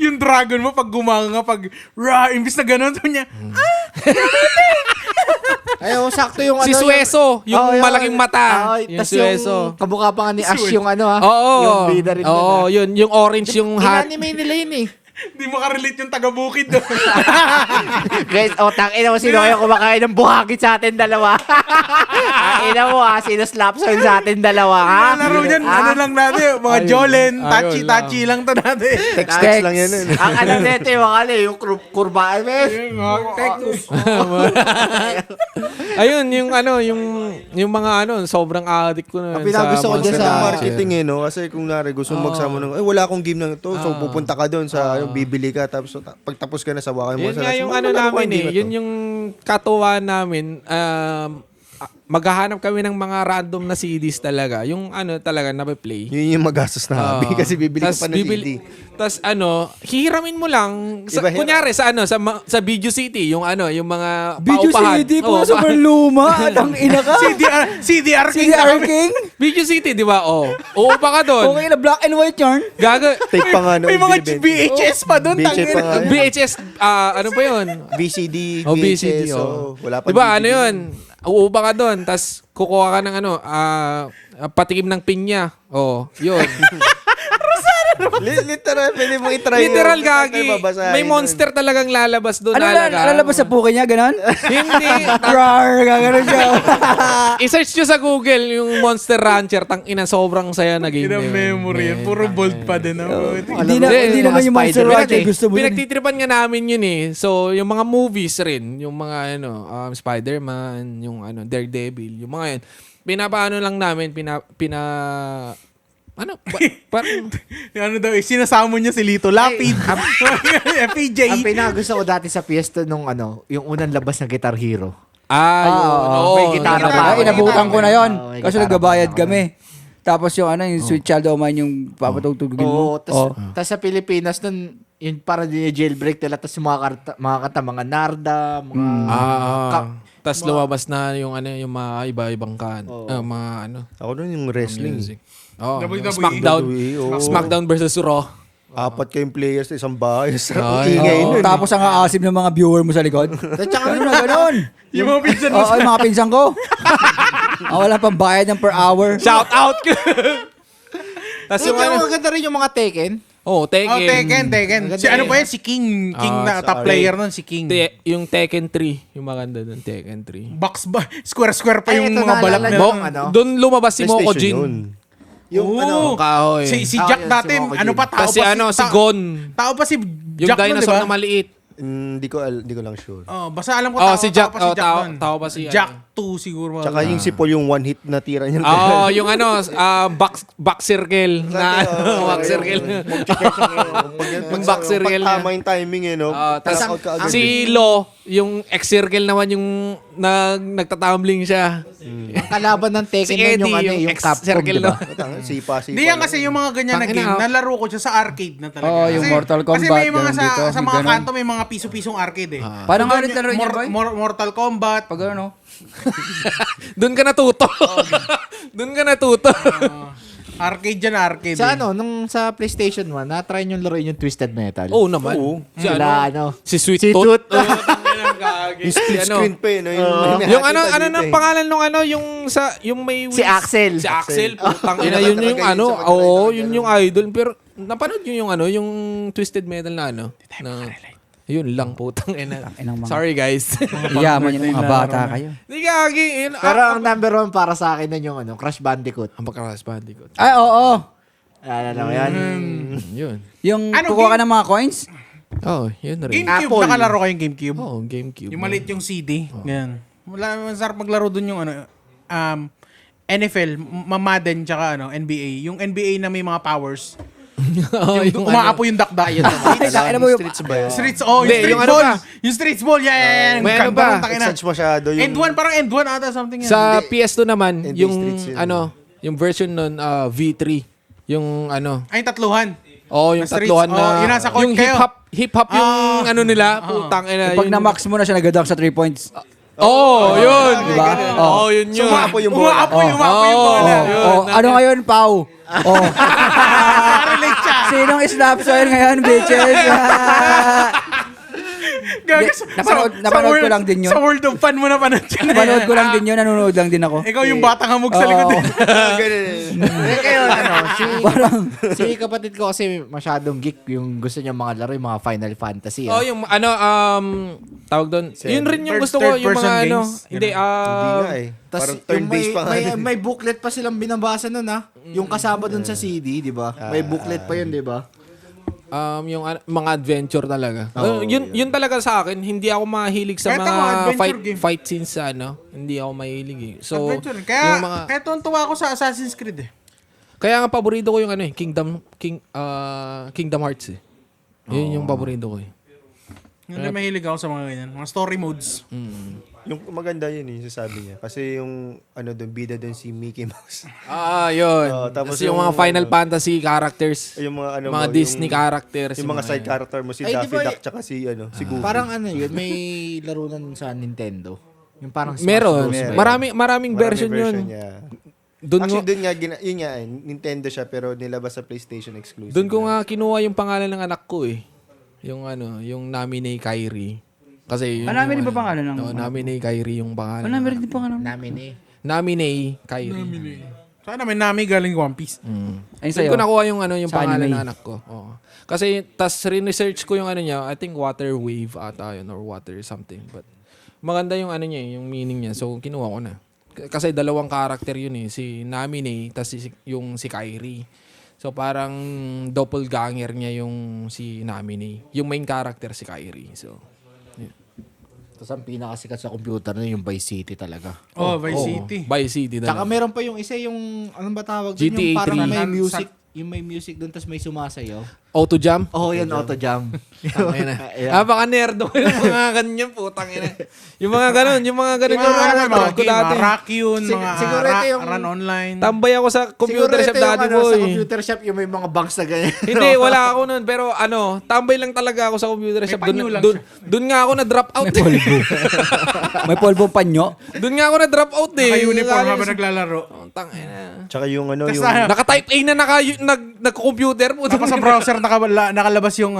Yung dragon mo pag gumanga, pag imbis na ganun, to niya, Ayun, sakto yung Si ano. Sueso, yung Oo, yun. malaking mata. Oo, Yung tas Sueso. yung kamukha pa nga ni Ash yung ano ha. Oo. Yung bida rin Oo, yun. Yung orange yung hat. In-anime nila yun eh. di makarelate yung taga-bukid doon. Guys, tangina mo, sino kayo kumakain ng buhakit sa atin dalawa? Ina mo ha, sino slap sa atin dalawa ha? Laro dyan, ano lang natin, mga Ayun. Jolen, Ayun tachi-tachi lang to natin. Text lang yan. Ang ano nito yung mga yung kurbaan men. Ayun, yung ano, yung mga ano, sobrang addict ko na. Ang pinagusto ko dyan Ganda sa- ng marketing no? Kasi kung nari gusto mo magsama ng, wala akong game na ito. So pupunta ka doon sa, bibili ka. Tapos pagtapos ka na sa wakay mo. Yun nga yung ano namin eh. Yun yung katuwaan namin. Maghahanap kami ng mga random na CDs talaga. Yung ano talaga na-play. Yun yung magastos na hobby. Kasi bibili ka pa ng CD. Tapos ano, hihiramin mo lang. Iba, Kunyari sa ano, sa Video City, yung ano, yung mga Video paupahan. CD po, Oo, sobrang luma. Ang ina ka. CDR King. CDR King? Video City, di ba? Oh. Uupa ka doon. Okay na, black and white yarn. Gaga. Take pa nga no. May mga VHS pa doon. VHS pa nga. VHS, ano pa yun? VCD, Oh, VHS. VCD, oh. Wala pa. Diba, ano yun? Uupa ka doon, tas kukuha ka ng ano, patikim ng pinya. Oh, yun. Literal, pwede mo itry. Literal, yun. gagi. Babasahin May yun. monster talagang lalabas doon. Ano lalabas sa puke niya, ganon? Hindi. Rar, gano'n siya. I-search nyo sa Google yung Monster Rancher. Tang ina, sobrang saya na game. Ina yun. memory yan. Puro bold pa din. Hindi naman yung Monster Rancher gusto mo yun. Pinagtitripan nga namin yun eh. So, yung mga movies rin, yung mga ano, Spider-Man, yung ano, Daredevil, yung mga yun. Pinapaano lang namin, ano? Parang, Ano daw, sinasamo niya si Lito Lapid. FPJ. Ang pinagusto ko dati sa Fiesta nung ano, yung unang labas ng Guitar Hero. yun. Oo. may gitara pa. Ay, inabutan ko na yon. Oo, may Kasi gitara nagbabayad pa. kami. Tapos yung ano, yung Sweet Child O' Mine, yung papatugtugin mo. Oo, tas sa Pilipinas nun, yun parang din yung jailbreak nila, tas yung mga kanta, mga Narda, mga... Tapos lumabas na yung ano, yung mga iba-ibang mga ano, Ako doon yung wrestling. music. Oh, WWE. Smackdown. WWE, oo. Smackdown versus Raw. 4 kayong players sa isang bahay. Sa Ay, ingay Oo, nun. tapos ang aasim ng mga viewer mo sa likod. Tsaka Ano na, ganon. Yung mga pinsan mo. Oo, yung mga pinsan ko. Wala pang bayad ng per hour. Shout out! Tapos yung ano, maganda rin yung mga Tekken. Tekken. Tekken. Si ano pa yan? Si King. King na sa top player nun, si King. Yung Tekken 3. Yung maganda dun, Tekken 3. Box ba? Square pa Ay, yung ito, mga balak naalala na. mo. ano? Doon lumabas si Moko PlayStation Jin. yun. Yung Oo. ano, Kahoy. Si Ah, Jack yun, dati, si Moko ano Jin. pa, tao Tapos si pa ano, si Gon. Tao pa si Yung Jack nun, dinosaur diba? na maliit. Hindi ko lang sure. Oh, basta alam ko Si Jack. tao pa si Jack Tao nun. pa si Jack 2 siguro. Tsaka yung si Paul yung one hit na tira niya. Yung ano, back circle. Back circle. Yung back circle niya. Pagtama yung timing no? Tas Knockout ka agad. si Lo, yung X-circle naman yung nagtatumbling siya. ang kalaban ng Tekken Si nun Eddie, yung ano, yung yung Capcom, X-circle diba? Sipa. Hindi yan kasi yung mga ganyan na Tangina, game, nalaro ko siya sa arcade na talaga. Oo, yung Mortal Kasi Kombat, may mga ganun dito, sa yung mga ganun. kanto, may mga piso-pisong arcade eh. Paano nga ulit laro niya, boy? Mortal Kombat. Pag ano? Doon ka natuto. Doon ka natuto. Arcade dyan, arcade. Sa eh. ano, nung sa PlayStation 1, na-try nyo laruin yung Twisted Metal. Oo naman. Si Sila, Si Sweet Si Tooth. Toot. Yung split screen pa yun. Yung ano ng pangalan nung ano, yung may Si Axel. Si Axel, putang ina, Yun yun naman yung talaga ano, yun sa mga yun yung idol. Pero napanood yun yung ano, yung Twisted Metal na ano. Yun lang, putang ina. Inang mga- Sorry guys. Iyaman yung mga bata kayo. Hindi gagi. Pero ang number one para sa akin nun yung ano, Crash Bandicoot. Ang pagka-Crash Bandicoot. Ay, oo. Alala mo yan? Yun. Yung Ano, kukuha ka ng mga coins? Oh, yun rin. GameCube, Apple. nakalaro ko yung GameCube. Oh, GameCube. Yung maliit yung CD. Ganyan. Masarap maglaro dun yung NFL, Madden, tsaka NBA. Yung NBA na may mga powers. Oh, Yung umaapo yung dakdak. Ano mo yung... Streets ba yun? Streets, oh, yung Hindi, streets yung ano ball. pa? Yung streets ball, yan. May ano pa? Exage masyado yung... End 1, parang end 1 ata something yan. Sa PS2 naman, NBA yung Streets yun. yung version nun, V3. Yung Ay, tatluhan. yung Na streets. tatluhan na, Oh, yung nasa court yung kayo. hip-hop yung nila, putang ina. Pag na-max mo na siya, nag-dunk sa 3 points. Yun. Diba? Oh, yun yun. Umaapo yung bola. Umaapo yung bola. Ano ngayon, Pau? Relate siya. Sinong snapshot ngayon, bitches? Gagas. Napanood ko lang din yun. Sa World of Fun mo napanood yun. Napanood ko lang din yun, nanonood lang din ako. Ikaw yung batang hamog sa likod. Kayo, si kapatid ko kasi masyadong geek. Yung gusto niya mga laro, yung mga Final Fantasy. Yung tawag doon. Yun rin yung gusto ko, yung Third-person mga games. Hindi Hindi, nga eh. Tas Parang yung turn-based pa nga. may booklet pa silang binabasa nun Yung kasama dun sa CD, di ba? May booklet pa yun, di ba? yung mga adventure talaga. Yun talaga sa akin, hindi ako mahilig sa Kahit ako, mga adventure game. fight scenes sa hindi ako mahilig eh. So, Adventure. yung mga Kaya tuwa ako sa Assassin's Creed eh. kaya nga paborito ko yung Kingdom Hearts eh. Yun yung paborito ko eh. Hindi mahilig ako sa mga ganyan. Mga story modes. Yung maganda yun yung sasabi niya. Kasi yung doon, bida doon si Mickey Mouse. Yun. Tapos Tapos yung mga Final Fantasy characters, Yung mga mga Disney characters. Yung mga side character mo, si Ay, Daffy di ba- Duck, tsaka si Goofy. Parang yun, may laro nun sa Nintendo. Yung parang Smash Meron. Bros. Meron. Maraming version yun. niya. Doon Actually, doon nga, yun nga, Nintendo siya, pero nilabas sa PlayStation exclusive. Doon ko nga kinuha yung pangalan ng anak ko eh. Yung yung Namine Kyrie. Kasi yun Namine ba pangalan ng... Namine Kyrie yung pangalan. Namine din pangalan. Namin Namine Kyrie. Sana may nami galing One Piece. Ayun Doon sa'yo. ko nakuha yung yung Sa pangalan anime. ng anak ko. Oo. Kasi tas research ko yung niya, I think water wave ata yun or water something. But maganda yung niya, yung meaning niya. So kinuha ko na. Kasi dalawang karakter yun eh, si Namine tas yung si Kyrie. So parang doppelganger niya yung si Namine. Yung main character si Kyrie. So Tapos ang pinakasikat sa computer na yung Vice City talaga. Oh, Vice City. Vice City Tsaka talaga. meron pa yung isa yung, anong ba tawag dun? GTA Yung parang 3. may music. Yung may music dun, tapos may sumasayaw. Auto Jam. Oh, yan, Auto Jam. Baka nerdo ko yung mga ganyan, putang ina. Yung mga ganun yung Mga ko game, dati. mga rock yun, mga siguro ito yung- run online. Tambay ako sa computer shop Siguro ito dati yung, boy. sa computer shop, yung may mga banks na ganyan. Hindi, wala ako nun. Pero tambay lang talaga ako sa computer shop. panyo lang Doon nga ako na-drop out. May polvo. May polvong panyo. Doon nga ako na-drop out eh. Naka-uniform habang naglalaro. Tangina. Tsaka yung Tas yung... Naka-type A na nag-computer mo. Tapos sa browser nakalabas yung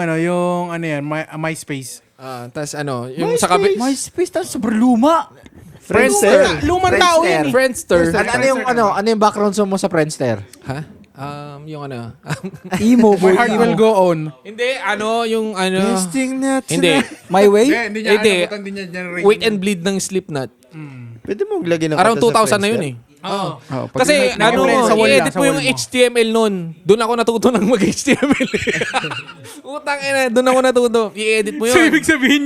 MySpace. Tapos yung sa kabi... MySpace, tapos sobrang luma. Friendster. Lumang tao yun eh. Friendster. Ano yung background song mo sa Friendster? Ha? Yung Emo, My heart will go on. Hindi, yung Hindi. My way? Hindi niya Hindi. alam, hindi niya generate. Wait and Bleed ng Slipknot. Pwede mong lagyan ng Around kanta sa 2000 na yun Friendster. eh. Oo. Kasi nag-play sa wall i-edit lang, mo sa yung wall mo. HTML nun. Doon ako natuto ng mag-HTML. Utang ina, doon ako natuto. I-edit mo So, yun. ibig sabihin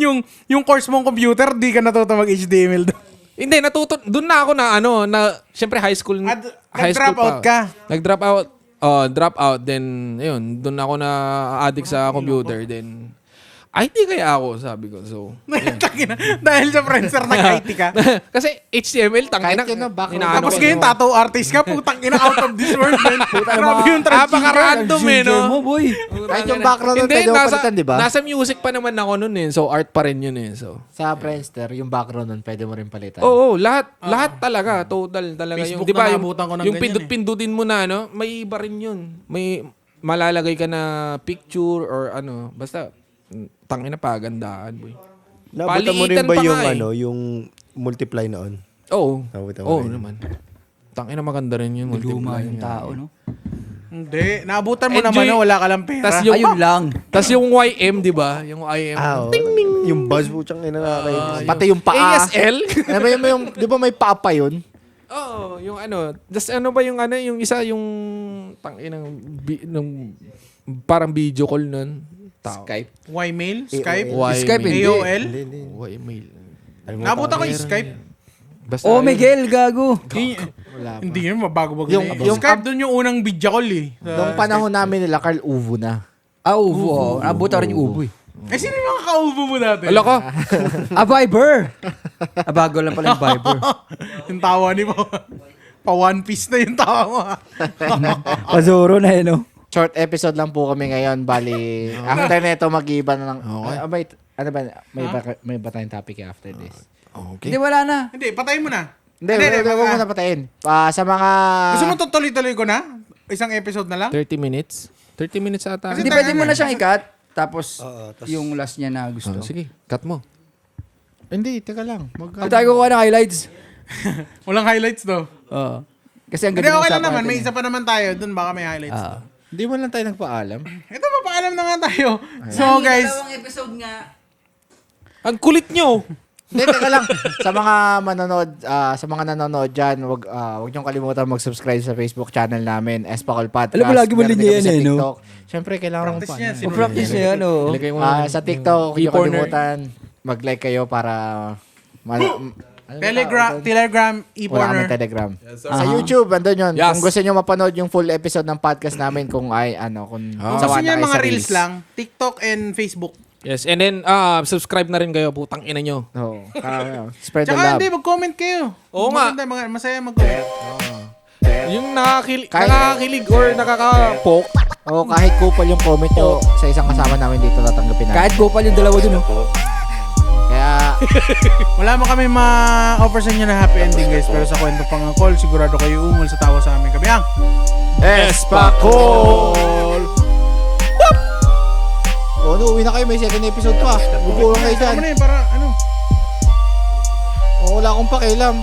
yung course mong computer, di ka natuto mag-HTML doon. Hindi, natuto. Doon na ako syempre high school. High school nag-drop out ka? Nag-drop out. Drop out. Then, yun, doon ako na addict sa computer. Then, IT kaya ako, sabi ko. So, Tangina, dahil sa Friendster nag-IT ka. kasi HTML, tangina. Kahit yun na, background. inaano Tapos ko. ngayon, tattoo artist ka, putang ina out of this world, man. Grabe yung transition. Napaka-random eh, no? mo, boy. Kahit yung background nun, pwede mo palitan, di ba? Nasa music pa naman ako nun eh. So, art pa rin yun eh. So, Sa Friendster, yung background nun, pwede mo rin palitan. oo, lahat talaga. Total talaga. Facebook Yung, di ba, na yung, naabutan ko ng yung ganyan pindut-pindutin mo na, may iba rin yun. May malalagay ka na picture or basta, tangina pa, gandaan, boy. Nabutan mo rin Palitan ba pa yung nga eh. yung multiply na on? Oo. Nabutan mo Oo rin. naman. Tangina maganda rin yun. Luma multiply yung niya. tao, no? Hindi, naabutan mo Enjoy. naman na wala ka lang pera. Tas yung, Ayun lang. tas yung YM, di ba? Yung YM. Oo. Yung buzz po tsang inakakainis. Pati yung paa. ASL? Ano ba yung, di ba may paa pa yun? Oo, yung das ba yung yung isa, yung nung parang video call nun. Tao. Skype. Y-mail? Skype? Skype, hindi. AOL? Hindi. Email. Nabot ako yung Skype. Basta Oh, Miguel, gago. Wala pa. Hindi yun, mabago-bago Yung- na. Yung Skype doon yung unang video call eh. Nung panahon namin nila, Carl, Uvo na. Uvo. Nabuta rin yung ubo eh. Eh, sino yung mga ka-ubo mo dati? Ala ka. Viber. Bago lang pala yung Viber. Yung tawa ni mo. Pa One Piece na yung tawa mo. Pazoro na no? Short episode lang po kami ngayon. Bali, after nito, mag-iiba na lang. Ano ba? May ba tayong topic after this? Okay. Hindi, wala na. Hindi, patayin mo na. Hindi, huwag mo na patayin. Sa mga... Gusto mo tuloy-tuloy ko na? Isang episode na lang? 30 minutes? 30 minutes ata. Kasi Hindi, pwede mo na siyang i-cut. Tapos, tas- yung last niya na gusto. Sige, cut mo. Hindi, teka lang. Pag tayo kukuha ng highlights. Walang highlights do. Oo. Kasi ang Hindi, ganda ng okay lang usapan naman. May natin isa pa naman tayo. Doon baka may highlights. Hindi mo lang tayo nagpaalam. Ito, mapaalam na nga tayo. So, guys. episode nga. Ang kulit nyo! Hindi, teka lang. Sa mga nanonood dyan, wag niyong kalimutan mag-subscribe sa Facebook channel namin, Espacol Podcast. Alam mo, lagi mo Meron linya din kami yan sa eh, no? TikTok. Siyempre, kailangan mo Practice pa. niya, ano. sino- Practice niya yan, oo. Ilagay mo Sa TikTok, huwag niyong e-corner. kalimutan. Mag-like kayo para... Telegram, Wala e-corner. kami Telegram. Sa YouTube, andun yun. Yes. Kung gusto niyo mapanood yung full episode ng podcast namin, kung Kung sawa gusto niya na kayo mga sa reels lang, TikTok and Facebook. Yes, and then subscribe na rin kayo, putang ina nyo. Oo. Spread the Tsaka love. hindi, mag-comment kayo. Oo nga. Maganda, masaya mag-comment. Yung nakakakilig or nakaka-poke. O kahit kupal yung comment nyo sa isang kasama namin dito, tatanggapin namin. Kahit gopal yung dalawa dun, oh. Kaya, Wala mo kami ma-offer sa inyo na happy ending, guys. Pero sa kwento pang call, sigurado kayo umul sa tawa sa aming kabihang. Espacol! O, uwi na kayo. May second episode pa. Bubulang kayo dyan. Ano na yun, para ano? O, wala akong pakialam.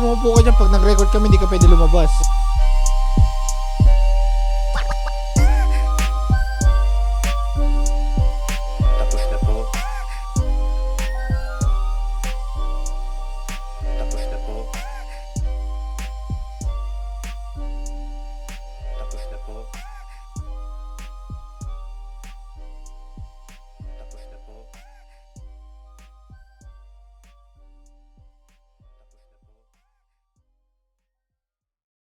Umupo ka dyan. Pag nag-record kami, hindi ka pwede lumabas.